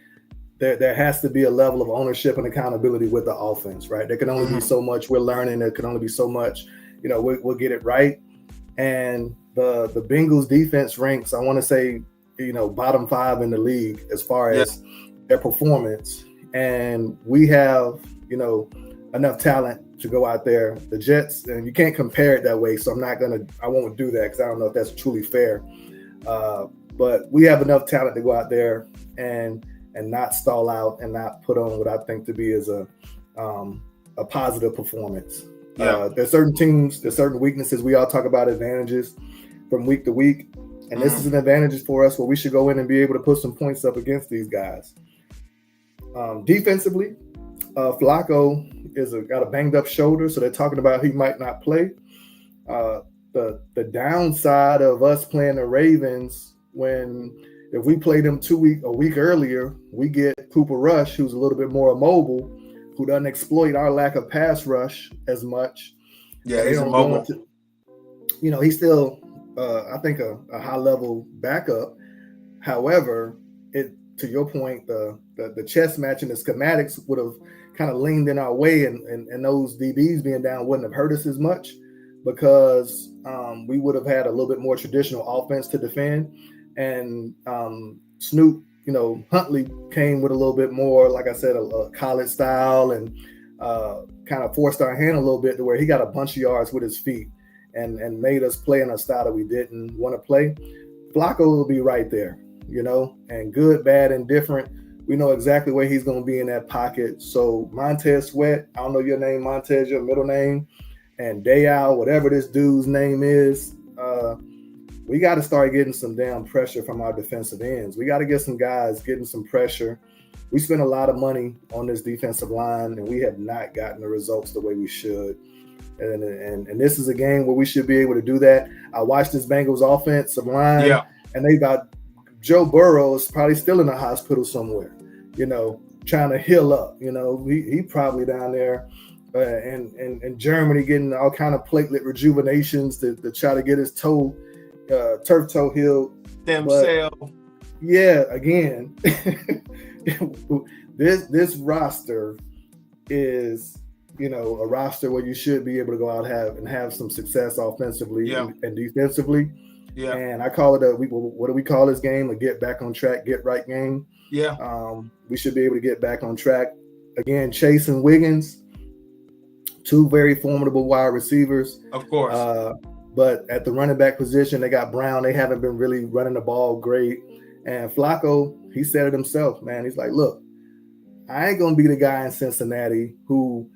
there has to be a level of ownership and accountability with the offense, right? There can only be so much we're learning. There can only be so much, we'll get it right. And the Bengals defense ranks, I want to say, bottom 5 in the league as far as their performance. And we have, enough talent to go out there. The Jets, and you can't compare it that way. So I won't do that because I don't know if that's truly fair. But we have enough talent to go out there and not stall out and not put on what I think to be as a positive performance. There's certain teams, there's certain weaknesses. We all talk about advantages from week to week. And this is an advantage for us where we should go in and be able to put some points up against these guys. Defensively, Flacco got a banged up shoulder, so they're talking about he might not play. The downside of us playing the Ravens, if we play them a week earlier, we get Cooper Rush, who's a little bit more mobile, who doesn't exploit our lack of pass rush as much. Yeah, he's mobile. He's still, I think, a high level backup. However, to your point, the chess match and the schematics would have kind of leaned in our way, and those DBs being down wouldn't have hurt us as much, because we would have had a little bit more traditional offense to defend. And Snoop, Huntley came with a little bit more, like I said, a college style, and kind of forced our hand a little bit to where he got a bunch of yards with his feet. and made us play in a style that we didn't want to play, Flacco will be right there, and good, bad, and different. We know exactly where he's going to be in that pocket. So Montez Sweat, I don't know your name, Montez, your middle name, and Dayal, whatever this dude's name is, we got to start getting some damn pressure from our defensive ends. We got to get some guys getting some pressure. We spent a lot of money on this defensive line, and we have not gotten the results the way we should. And this is a game where we should be able to do that. I watched this Bengals offensive line, and they got Joe Burrow is probably still in the hospital somewhere, trying to heal up. He probably down there in Germany getting all kind of platelet rejuvenations to try to get his turf toe healed. Yeah, again, this roster is a roster where you should be able to go out and have some success offensively and defensively. Yeah. And I call it what do we call this game? A get back on track, get right game. Yeah. We should be able to get back on track. Again, Chase and Wiggins, two very formidable wide receivers. Of course. But at the running back position, they got Brown. They haven't been really running the ball great. And Flacco, he said it himself, man. He's like, look, I ain't going to be the guy in Cincinnati who,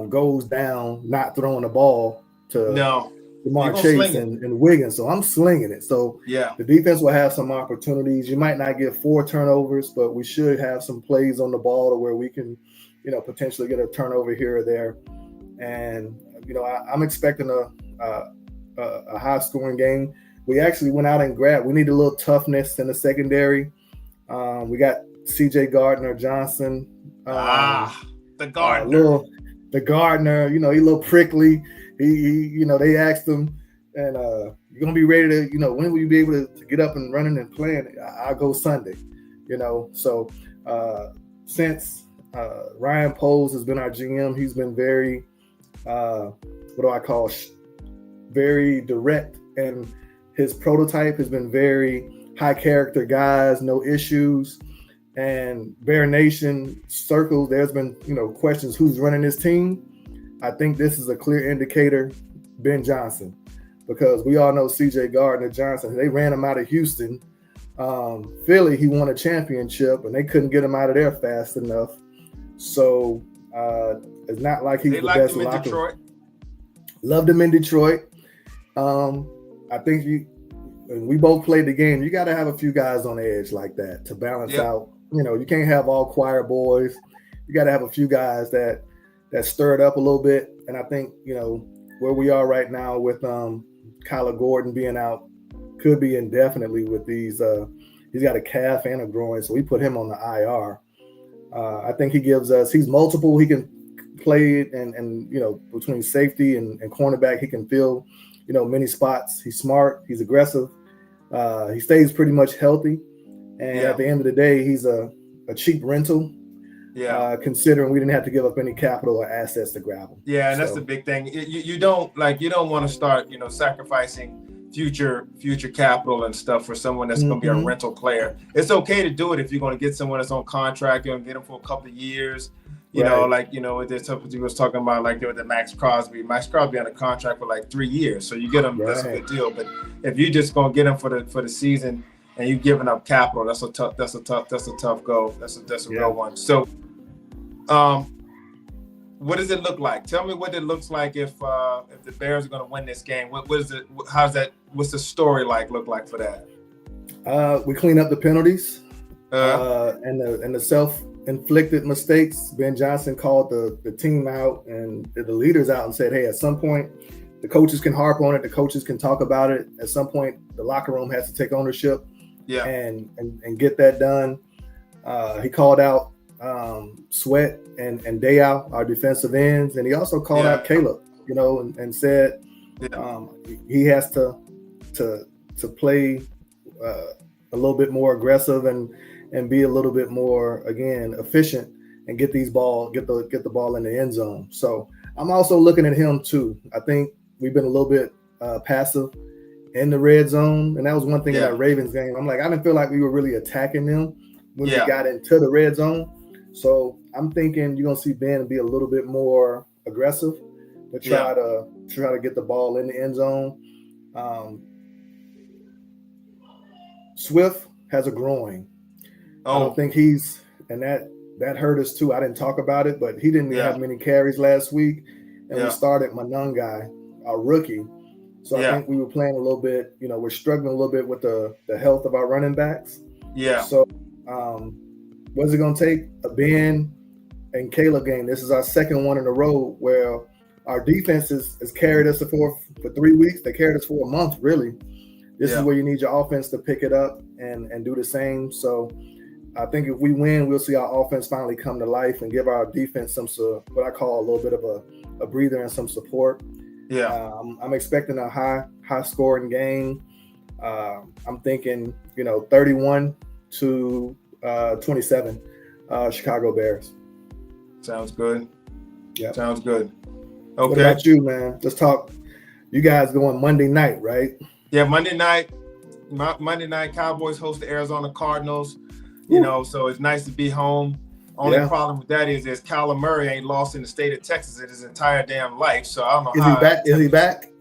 goes down not throwing the ball to Jamar Chase and Wiggins. So I'm slinging it. So the defense will have some opportunities. You might not get 4 turnovers, but we should have some plays on the ball to where we can, potentially get a turnover here or there. And, I'm expecting a high scoring game. We actually went out and we need a little toughness in the secondary. We got CJ Gardner-Johnson. The Gardner. The Gardner, he a little prickly. He they asked him, and you're gonna be ready to, when will you be able to get up and running and playing? I'll go Sunday, So since Ryan Poles has been our GM, he's been very, very direct, and his prototype has been very high character guys, no issues. And Bear Nation circles, there's been, questions who's running this team. I think this is a clear indicator, Ben Johnson, because we all know CJ Gardner-Johnson. They ran him out of Houston. Philly, he won a championship, and they couldn't get him out of there fast enough. So it's not like he's the best locker. Loved him in Detroit. I think we both played the game. You got to have a few guys on the edge like that to balance out. You can't have all choir boys. You got to have a few guys that stir it up a little bit. And I think, where we are right now with Kyler Gordon being out could be indefinitely with these. He's got a calf and a groin, so we put him on the IR. I think he gives us. He's multiple. He can play and between safety and cornerback, he can fill many spots. He's smart. He's aggressive. He stays pretty much healthy. And at the end of the day, he's a cheap rental. Considering we didn't have to give up any capital or assets to grab him. Yeah, and that's the big thing. You don't want to start, sacrificing future capital and stuff for someone that's going to be a rental player. It's okay to do it if you're going to get someone that's on contract and get them for a couple of years. There's something you was talking about, like with the Max Crosby. Max Crosby on a contract for like 3 years, so you get him. That's a good deal. But if you're just going to get him for the season and you're giving up capital, that's a tough goal. That's a real one. So. What does it look like? Tell me what it looks like if the Bears are going to win this game. What's the story look like for that? We clean up the penalties and the self-inflicted mistakes. Ben Johnson called the team out and the leaders out and said, hey, at some point the coaches can harp on it. The coaches can talk about it. At some point the locker room has to take ownership and get that done. He called out Sweat and Dayal, our defensive ends, and he also called out Caleb, and said he has to play a little bit more aggressive and be a little bit more efficient and get the ball in the end zone. So I'm also looking at him too. I think we've been a little bit passive in the red zone, and that was one thing in that Ravens game. I'm like, I didn't feel like we were really attacking them when we got into the red zone. So I'm thinking you're going to see Ben be a little bit more aggressive to try to get the ball in the end zone. Swift has a groin. I don't think and that hurt us too. I didn't talk about it, but he didn't have many carries last week, and we started Manungai, our rookie. So I think we were playing a little bit. We're struggling a little bit with the health of our running backs. Yeah. So, what's it going to take? A Ben and Caleb game. This is our second one in a row where our defense has carried us for 3 weeks. They carried us for a month, really. This is where you need your offense to pick it up and do the same. So I think if we win, we'll see our offense finally come to life and give our defense some what I call a little bit of a breather and some support. Yeah. I'm expecting a high scoring game. I'm thinking, 31-27, Chicago Bears. Sounds good. Yeah. Sounds good. Okay. What about you, man? Let's talk. You guys going Monday night, right? Yeah, Monday night, Cowboys host the Arizona Cardinals. So it's nice to be home. Only problem with that is Kyler Murray ain't lost in the state of Texas in his entire damn life. So I don't know. Is he back?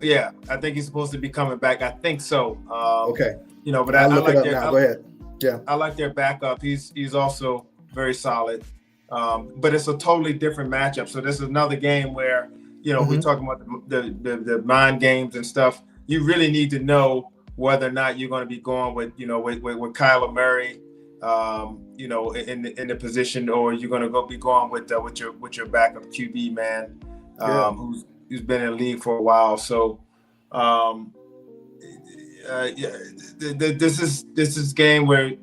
Yeah, I think he's supposed to be coming back. I think so. Okay. But I look like it up now. Go ahead. Yeah. I like their backup. He's also very solid. But it's a totally different matchup. So this is another game where, we're talking about the mind games and stuff. You really need to know whether or not you're going to be going with Kyler Murray, in the position, or you're going to be going with your backup QB man, who's been in the league for a while. So, this is game where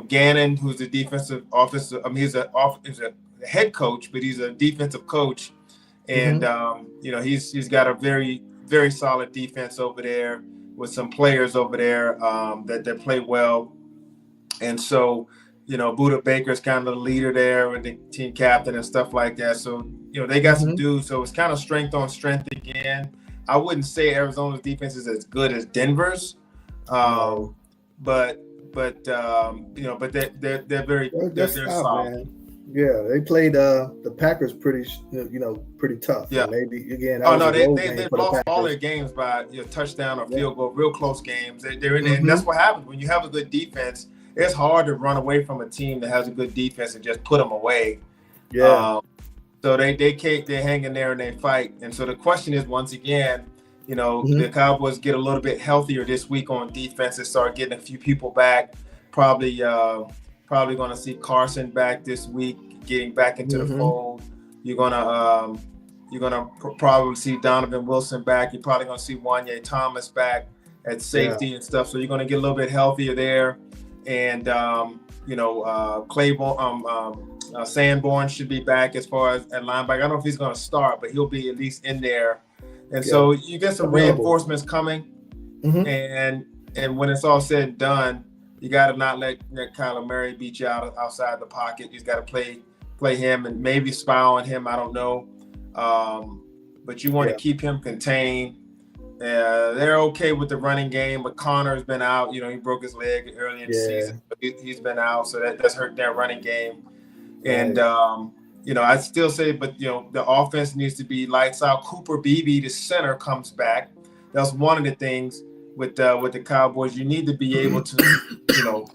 Gannon, who's the defensive officer. I mean, he's a head coach, but he's a defensive coach, and he's got a very, very solid defense over there with some players over there that play well. And so, Buda Baker's kind of the leader there and the team captain and stuff like that. So, they got some dudes. So it's kind of strength on strength again. I wouldn't say Arizona's defense is as good as Denver's, but they're very they're solid. Man. Yeah, they played the Packers pretty tough. Yeah. And maybe again. They lost all their games by touchdown or field goal, real close games. They're in there, and that's what happens when you have a good defense. It's hard to run away from a team that has a good defense and just put them away. Yeah. So they're hanging there and they fight. And so the question is, once again, the Cowboys get a little bit healthier this week on defense and start getting a few people back. Probably going to see Carson back this week, getting back into the fold. You're gonna probably see Donovan Wilson back. You're probably gonna see Wanye Thomas back at safety and stuff. So you're gonna get a little bit healthier there. And Claiborne, Sanborn should be back as far as at linebacker. I don't know if he's gonna start, but he'll be at least in there. And so you get some reinforcements coming. And when it's all said and done, you got to not let Kyler Murray beat you outside the pocket. You got to play him and maybe spy on him. I don't know. But you want to keep him contained. They're okay with the running game, but Connor's been out. He broke his leg early in the season. But he's been out, so that's hurt their running game. And, I still say, but, the offense needs to be lights out. Cooper Beebe, the center, comes back. That's one of the things with the Cowboys. You need to be able to,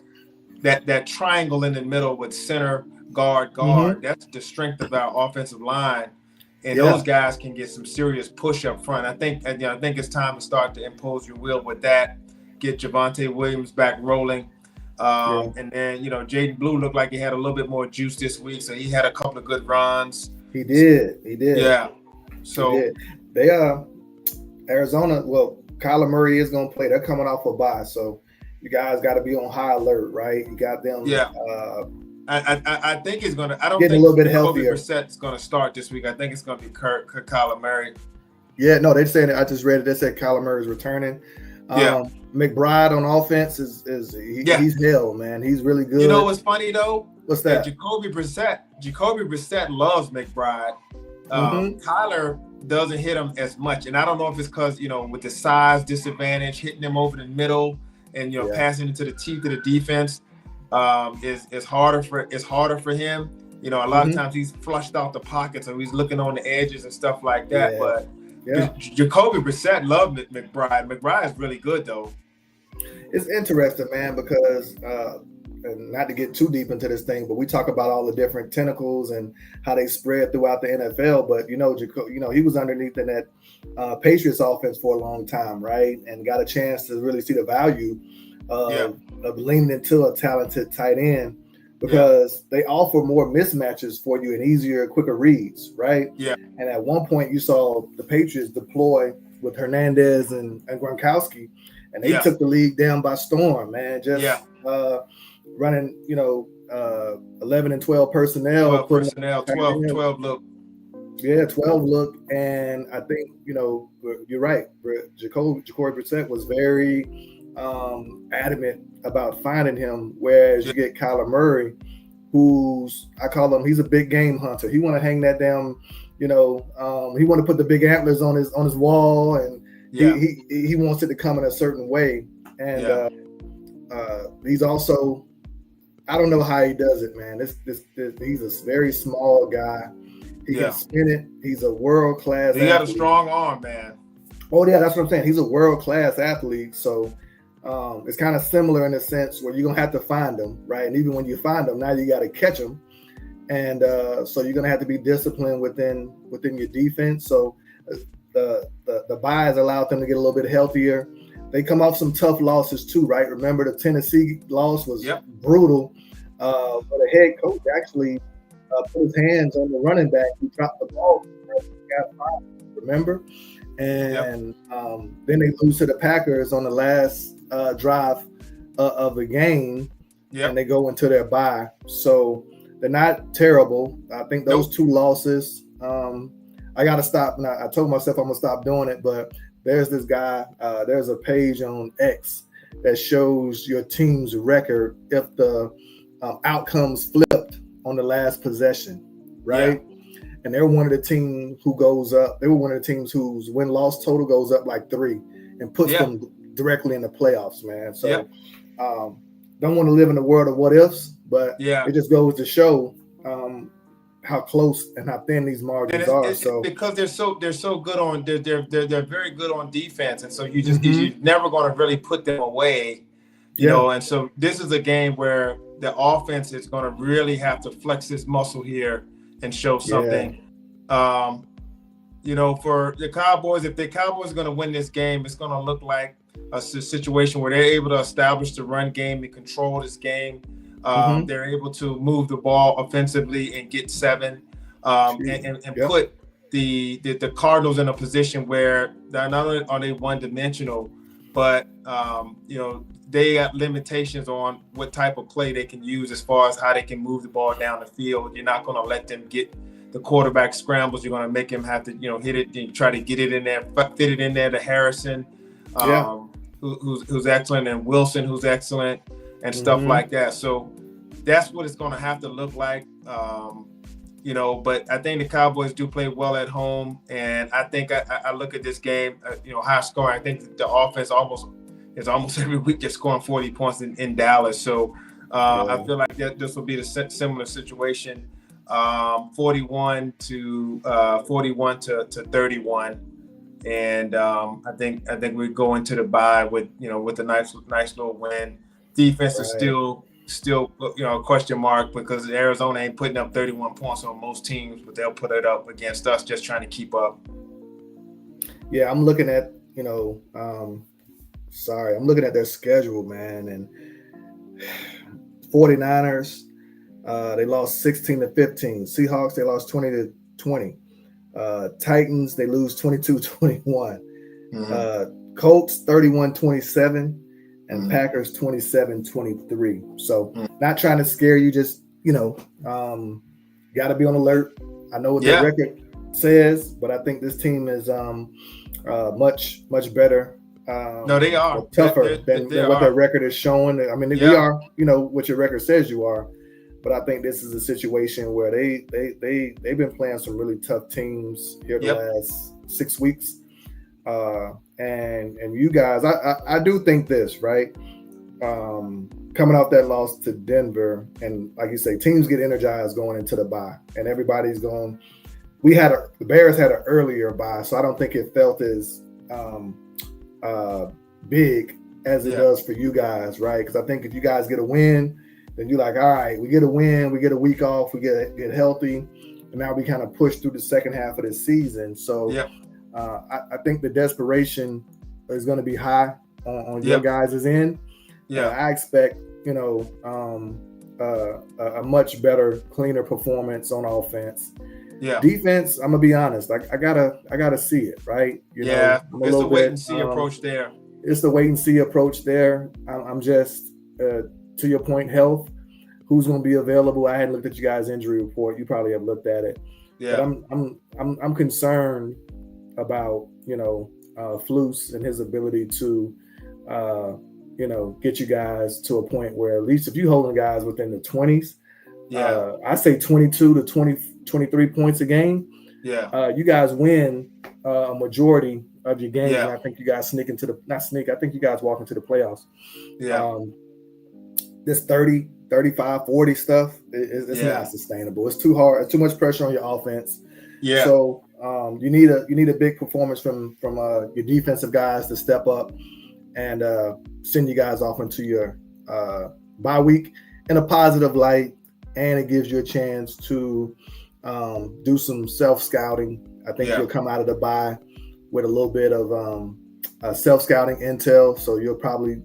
that triangle in the middle with center, guard. That's the strength of our offensive line. And those guys can get some serious push up front. I think it's time to start to impose your will with that. Get Javonte Williams back rolling. And then, Jaden Blue looked like he had a little bit more juice this week. So he had a couple of good runs. He did. Yeah. So they Arizona, Kyler Murray is going to play. They're coming off a bye. So you guys got to be on high alert, right? You got them. Yeah. I think he's going to. I don't think a little bit healthier. Brissett's going to start this week. I think it's going to be Kyler Murray. Yeah, no, they're saying I just read it. They said Kyler Murray is returning. McBride on offense he's hell, man. He's really good. You know what's funny though? What's that? Jacoby Brissett loves McBride. Kyler doesn't hit him as much, and I don't know if it's because with the size disadvantage, hitting him over the middle and passing into the teeth of the defense is harder for him. You know, a lot of times he's flushed out the pocket, so he's looking on the edges and stuff like that. Yeah. But Yeah. Jacoby Brissett loved McBride. McBride is really good, though. It's interesting, man, because and not to get too deep into this thing, but we talk about all the different tentacles and how they spread throughout the NFL. But he was underneath in that Patriots offense for a long time, right? And got a chance to really see the value of leaning into a talented tight end, because they offer more mismatches for you and easier, quicker reads, right? Yeah. And at one point, you saw the Patriots deploy with Hernandez and Gronkowski, and they took the league down by storm, man. Just running, 11 and 12 personnel. 12 look. Yeah, 12 look. And I think, you're right. Jacoby Brissett was very adamant about finding him, whereas you get Kyler Murray, he's a big game hunter. He want to hang that down, he want to put the big antlers on his wall, and he wants it to come in a certain way. And he's also, I don't know how he does it, man. He's a very small guy. He can spin it. He's a world class. He got a strong arm, man. Oh yeah, that's what I'm saying. He's a world class athlete. So it's kind of similar in a sense where you're gonna have to find them, right? And even when you find them, now you got to catch them, and so you're gonna have to be disciplined within your defense. So the buys allowed them to get a little bit healthier. They come off some tough losses too, right? Remember the Tennessee loss was brutal. But the head coach actually put his hands on the running back. He dropped the ball. Got fired, remember? And then they lose to the Packers on the last drive of the game, and they go into their bye. So they're not terrible. I think those two losses, I got to stop. And I told myself I'm going to stop doing it, but there's this guy, there's a page on X that shows your team's record if the outcomes flipped on the last possession, right? Yeah. And they're one of the teams who goes up. They were one of the teams whose win-loss total goes up like 3 and puts them directly in the playoffs, man. So don't want to live in the world of what ifs, but it just goes to show how close and how thin these margins are. So because they're so good on they're very good on defense, and so you're never going to really put them away, you know. And so this is a game where the offense is going to really have to flex its muscle here and show something. For the Cowboys, if the Cowboys are going to win this game, it's going to look like a situation where they're able to establish the run game and control this game. They're able to move the ball offensively and get 7 and put the Cardinals in a position where not only are they one-dimensional, but they got limitations on what type of play they can use as far as how they can move the ball down the field. You're not going to let them get the quarterback scrambles. You're going to make him have to hit it and try to get it in there, fit it in there to Harrison, who's excellent, and Wilson, who's excellent, and stuff like that. So that's what it's going to have to look like. But I think the Cowboys do play well at home, and I think I look at this game, high scoring. I think the offense is almost every week just scoring 40 points in Dallas. So I feel like this will be the similar situation, 41 to 31, and I think we go into the bye with a nice little win. Defense is still a question mark, because Arizona ain't putting up 31 points on most teams, but they'll put it up against us just trying to keep up. Yeah, I'm looking at I'm looking at their schedule, man, and 49ers, they lost 16-15. Seahawks, they lost 20-20. Titans, they lose 22-21. Colts, 31-27. And Packers 27-23. So not trying to scare you, just, got to be on alert. I know what their record says, but I think this team is much, much better. No, they are tougher than what their record is showing. I mean, we are, what your record says you are. But I think this is a situation where they've been playing some really tough teams here the last 6 weeks. And you guys, I do think this, right? coming off that loss to Denver, and like you say, teams get energized going into the bye, and everybody's going. The Bears had an earlier bye, so I don't think it felt as big as it does for you guys, right? Because I think if you guys get a win, then you're like, all right, we get a win, we get a week off, we get healthy, and now we kind of push through the second half of the season. So I think the desperation is going to be high on your guys' end. Yeah, I expect a much better, cleaner performance on offense. Yeah, defense. I'm gonna be honest. I gotta see it, right? It's a wait and see approach there. It's the wait and see approach there. I'm just to your point, health. Who's going to be available? I hadn't looked at you guys' injury report. You probably have looked at it. Yeah, but I'm concerned about Flus and his ability to get you guys to a point where at least if you holding guys within the 20s, I say 22 to 23 points a game. Yeah, you guys win a majority of your games, and I think you guys I think you guys walk into the playoffs. Yeah, this 30, 35, 40 stuff it's not sustainable. It's too hard. It's too much pressure on your offense. Yeah. So you need a big performance from your defensive guys to step up and send you guys off into your bye week in a positive light, and it gives you a chance to do some self-scouting. I think you'll come out of the bye with a little bit of self-scouting intel, so you'll probably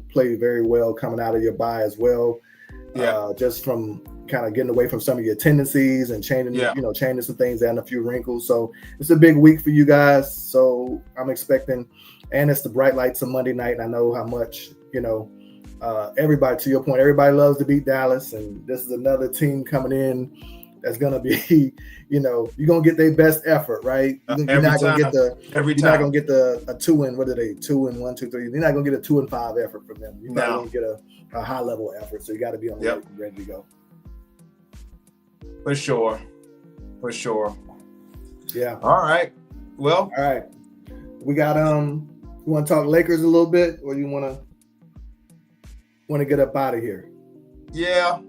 play very well coming out of your bye as well. Just from kind of getting away from some of your tendencies and changing some things and a few wrinkles. So it's a big week for you guys. So I'm expecting, and it's the bright lights of Monday night. And I know how much everybody, to your point, everybody loves to beat Dallas, and this is another team coming in that's gonna be, you're gonna get their best effort, right? You're not gonna get the a 2-1. What are they? 2-1, 2-3. You're not gonna get a 2-5 effort from them. You're not gonna get a high level effort. So you got to be on the ready to go. For sure. Yeah. All right. Well. All right. We got You want to talk Lakers a little bit, or you want to get up out of here? Yeah.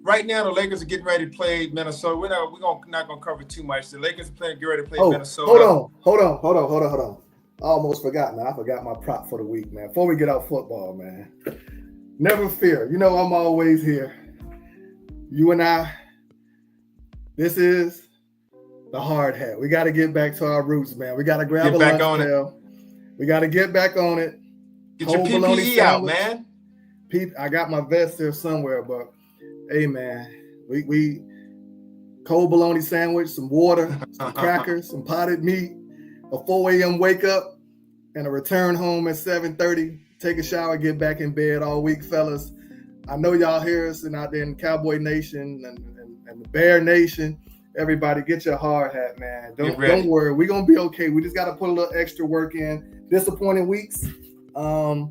Right now, the Lakers are getting ready to play Minnesota. We're not gonna cover too much. The Lakers are getting ready to play Minnesota. Hold on. I almost forgot, man. I forgot my prop for the week, man. Before we get out football, man. Never fear. I'm always here. You and I. This is the hard hat. We got to get back to our roots, man. We got to grab a lunch pail. We got to get back on it. Get your PPE out, man. I got my vest there somewhere, but hey, man, we cold bologna sandwich, some water, some crackers, some potted meat, a 4 a.m. wake up, and a return home at 7:30. Take a shower, get back in bed all week, fellas. I know y'all hear us and out there in Cowboy Nation and the Bear Nation. Everybody, get your hard hat, man. Don't worry, we're gonna be okay. We just got to put a little extra work in. Disappointing weeks, but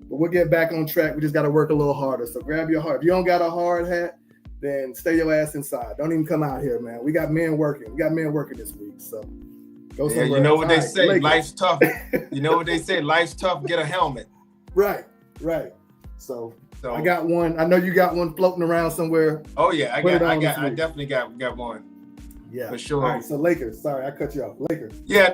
we'll get back on track. We just got to work a little harder. So grab your heart. If you don't got a hard hat, then stay your ass inside. Don't even come out here, man. We got men working. This week. So go somewhere. You know what they say, life's tough. You know what they say, life's tough. Get a helmet. Right. So I got one. I know you got one floating around somewhere. Oh yeah, I definitely got one. Yeah, for sure. All right, so Lakers. Sorry, I cut you off. Lakers. Yeah,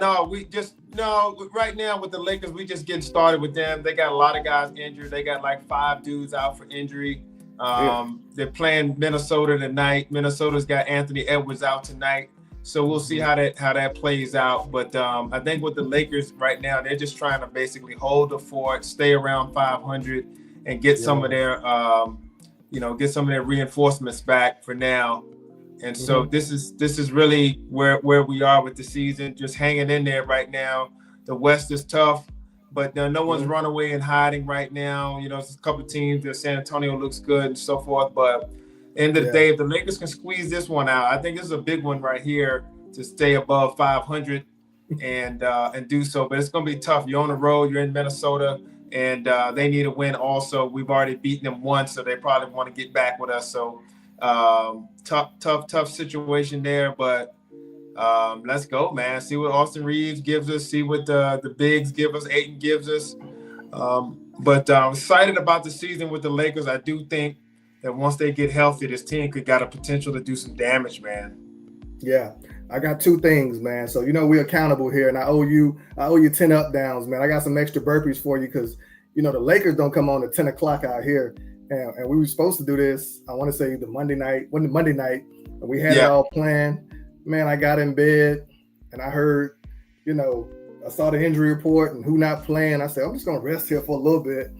right now with the Lakers, we just getting started with them. They got a lot of guys injured. They got like 5 dudes out for injury. They're playing Minnesota tonight. Minnesota's got Anthony Edwards out tonight. So we'll see how that plays out. But I think with the Lakers right now, they're just trying to basically hold the fort, stay around 500, and get some of their reinforcements back for now. And so this is really where we are with the season, just hanging in there right now. The West is tough, but no one's run away and hiding right now. There's a couple of teams that San Antonio looks good and so forth. But end of the day, if the Lakers can squeeze this one out, I think this is a big one right here to stay above 500 and do so. But it's going to be tough. You're on the road. You're in Minnesota, and they need a win also. We've already beaten them once, so they probably want to get back with us. So tough situation there. But let's go, man. See what Austin Reeves gives us. See what the bigs give us. Ayton gives us. But I'm excited about the season with the Lakers. I do think that once they get healthy, this team could got a potential to do some damage, man. Yeah, I got two things, man. So we're accountable here, and I owe you 10 up downs, man. I got some extra burpees for you because the Lakers don't come on at 10 o'clock out here, and we were supposed to do this. I want to say the Monday night, and we had it all planned. Man, I got in bed and I heard, I saw the injury report and who not playing. I said, I'm just gonna rest here for a little bit.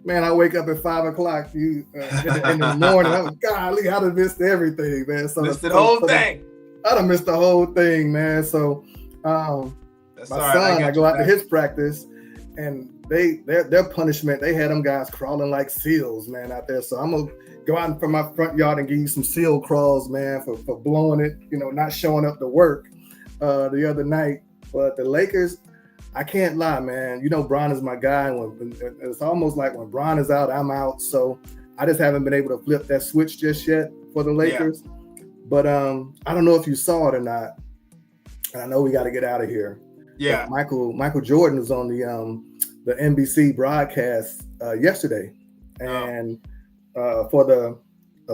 Man, I wake up at 5 o'clock in the morning. I was, golly, I'd have missed everything, man. So missed the whole thing. I'd have missed the whole thing, man. So my son, I go out to his practice, and their punishment, they had them guys crawling like seals, man, out there. So I'm gonna go out from my front yard and give you some seal crawls, man, for blowing it, not showing up to work the other night. But the Lakers, I can't lie, man. Bron is my guy. It's almost like when Bron is out, I'm out. So I just haven't been able to flip that switch just yet for the Lakers. Yeah. But I don't know if you saw it or not. And I know we got to get out of here. Yeah. But Michael Jordan was on the NBC broadcast yesterday, and for the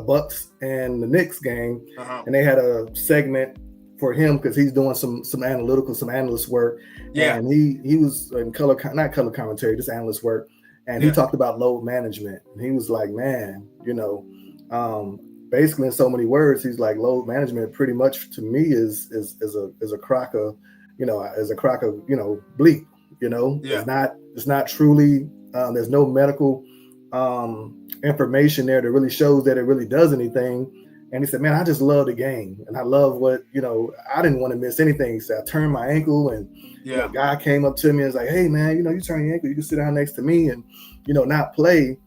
Bucks and the Knicks game, and they had a segment for him because he's doing some analyst work. Yeah. And he was in not color commentary, just analyst work. And he talked about load management. And he was like, man, basically in so many words, he's like, load management pretty much to me is a crock of, bleep, Yeah. It's not truly, there's no medical information there that really shows that it really does anything. And he said, man, I just love the game. And I love what, I didn't want to miss anything. He said, I turned my ankle, and a guy came up to me and was like, hey, man, you turn your ankle, you can sit down next to me and, not play.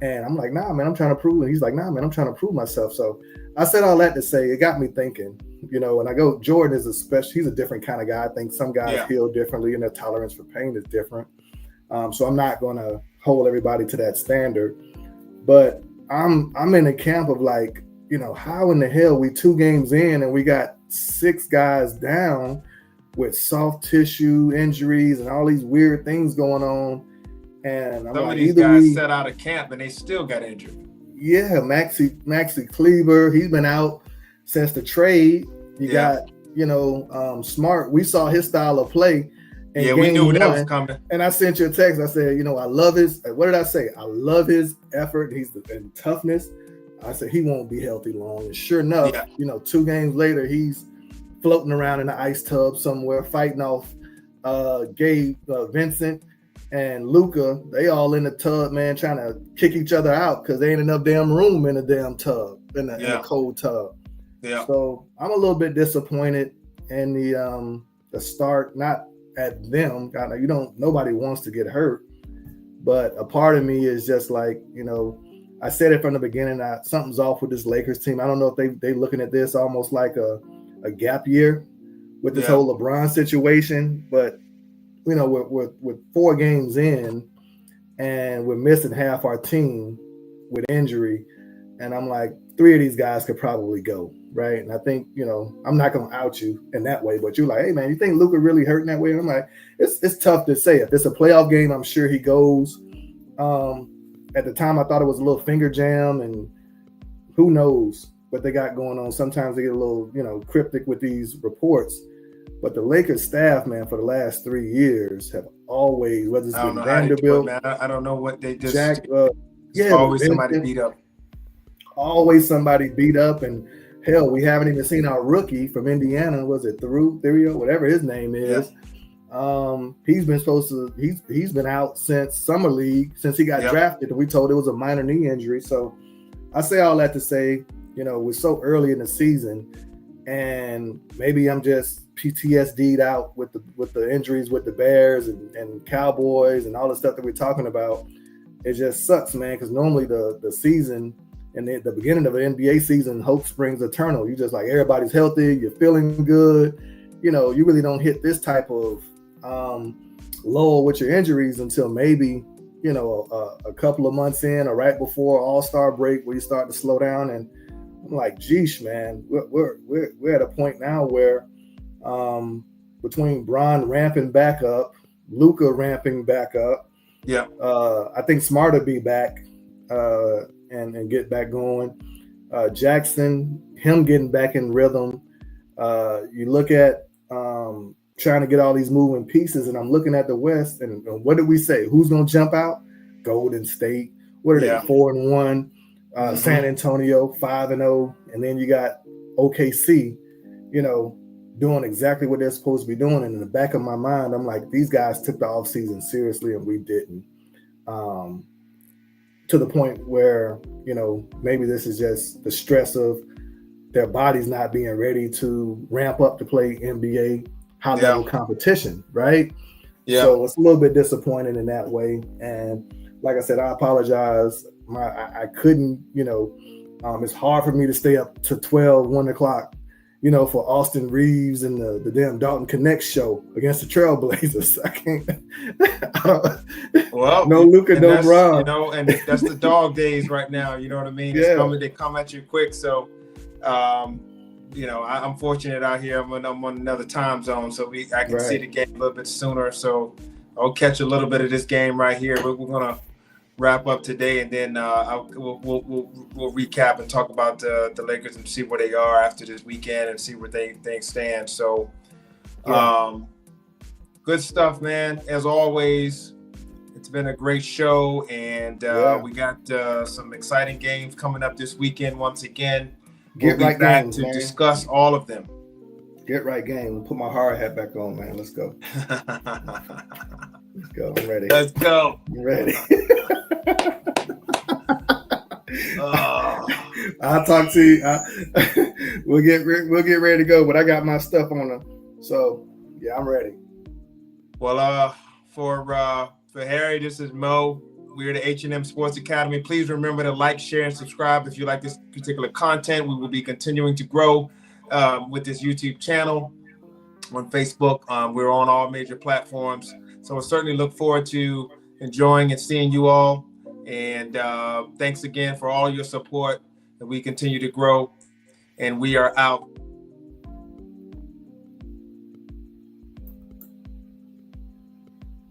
And I'm like, nah, man, I'm trying to prove. And he's like, nah, man, I'm trying to prove myself. So I said all that to say it got me thinking, and I go, Jordan is he's a different kind of guy. I think some guys heal differently and their tolerance for pain is different. So I'm not going to hold everybody to that standard. But I'm in a camp of like, how in the hell we 2 games in and we got 6 guys down with soft tissue injuries and all these weird things going on. And some of these guys set out of camp and they still got injured. Yeah, Maxi Kleber, he's been out since the trade. You got, Smart. We saw his style of play. Yeah, we knew that was coming. And I sent you a text. I said, I love his. What did I say? I love his effort. And toughness. I said he won't be healthy long. And sure enough, 2 games later, he's floating around in the ice tub somewhere, fighting off Gabe Vincent and Luka. They all in the tub, man, trying to kick each other out because there ain't enough damn room in the damn tub, in the cold tub. Yeah. So I'm a little bit disappointed in the start, not at them. Nobody wants to get hurt, but a part of me is just like, I said it from the beginning, something's off with this Lakers team. I don't know if they looking at this almost like a gap year with this whole LeBron situation, but we're 4 games in and we're missing half our team with injury. And I'm like, 3 of these guys could probably go, right? And I think, I'm not going to out you in that way, but you're like, hey, man, you think Luka really hurting that way? And I'm like, it's tough to say. If it's a playoff game, I'm sure he goes. At the time, I thought it was a little finger jam, and who knows what they got going on. Sometimes they get a little, cryptic with these reports. But the Lakers staff, man, for the last 3 years have always, whether it's been Vanderbilt, I don't know what they just. Jack, always somebody beat up. Always somebody beat up, and hell, we haven't even seen our rookie from Indiana. Was it Therio, whatever his name is? Yeah. He's been out since summer league, since he got drafted. And we told it was a minor knee injury. So I say all that to say, we're so early in the season, and maybe I'm just PTSD'd out with the injuries with the Bears and Cowboys and all the stuff that we're talking about. It just sucks, man, because normally the season and the beginning of the NBA season, hope springs eternal. You just like, everybody's healthy, you're feeling good. You really don't hit this type of lull with your injuries until maybe, a couple of months in or right before All-Star break where you start to slow down. And I'm like, geesh, man, we're at a point now where between Bron ramping back up, Luka ramping back up, Yeah. I think Smart will be back and get back going. Jackson, him getting back in rhythm. You look at trying to get all these moving pieces, and I'm looking at the West, and what did we say? Who's going to jump out? Golden State. What are they? 4-1. San Antonio 5-0, and then you got OKC. Doing exactly what they're supposed to be doing. And in the back of my mind, I'm like, these guys took the offseason seriously, and we didn't. To the point where, maybe this is just the stress of their bodies not being ready to ramp up to play NBA high-level competition, right? Yeah. So it's a little bit disappointing in that way. And like I said, I apologize. I couldn't, it's hard for me to stay up to 1 o'clock, for Austin Reeves and the damn Dalton Connect show against the Trailblazers. I can't. Well, no Luka, no Bron. And that's the dog days right now. You know what I mean? Yeah. They come at you quick. So, I'm fortunate out here. I'm on another time zone, so I can see the game a little bit sooner. So I'll catch a little bit of this game right here. We're gonna wrap up today, and then we'll recap and talk about the Lakers and see where they are after this weekend and see where things stand. So, good stuff, man. As always, it's been a great show, and we got some exciting games coming up this weekend. Once again, we'll be back to discuss all of them. Get right game. Put my hard hat back on, man. Let's go. Let's go. I'm ready. Let's go. I'm ready. I'll talk to you. We'll get ready to go, but I got my stuff on them. So yeah, I'm ready. Well, for Harry, this is Mo. We're the H&M Sports Academy. Please remember to like, share, and subscribe if you like this particular content. We will be continuing to grow with this YouTube channel on Facebook. We're on all major platforms. So I certainly look forward to enjoying and seeing you all. And thanks again for all your support. And we continue to grow. And we are out.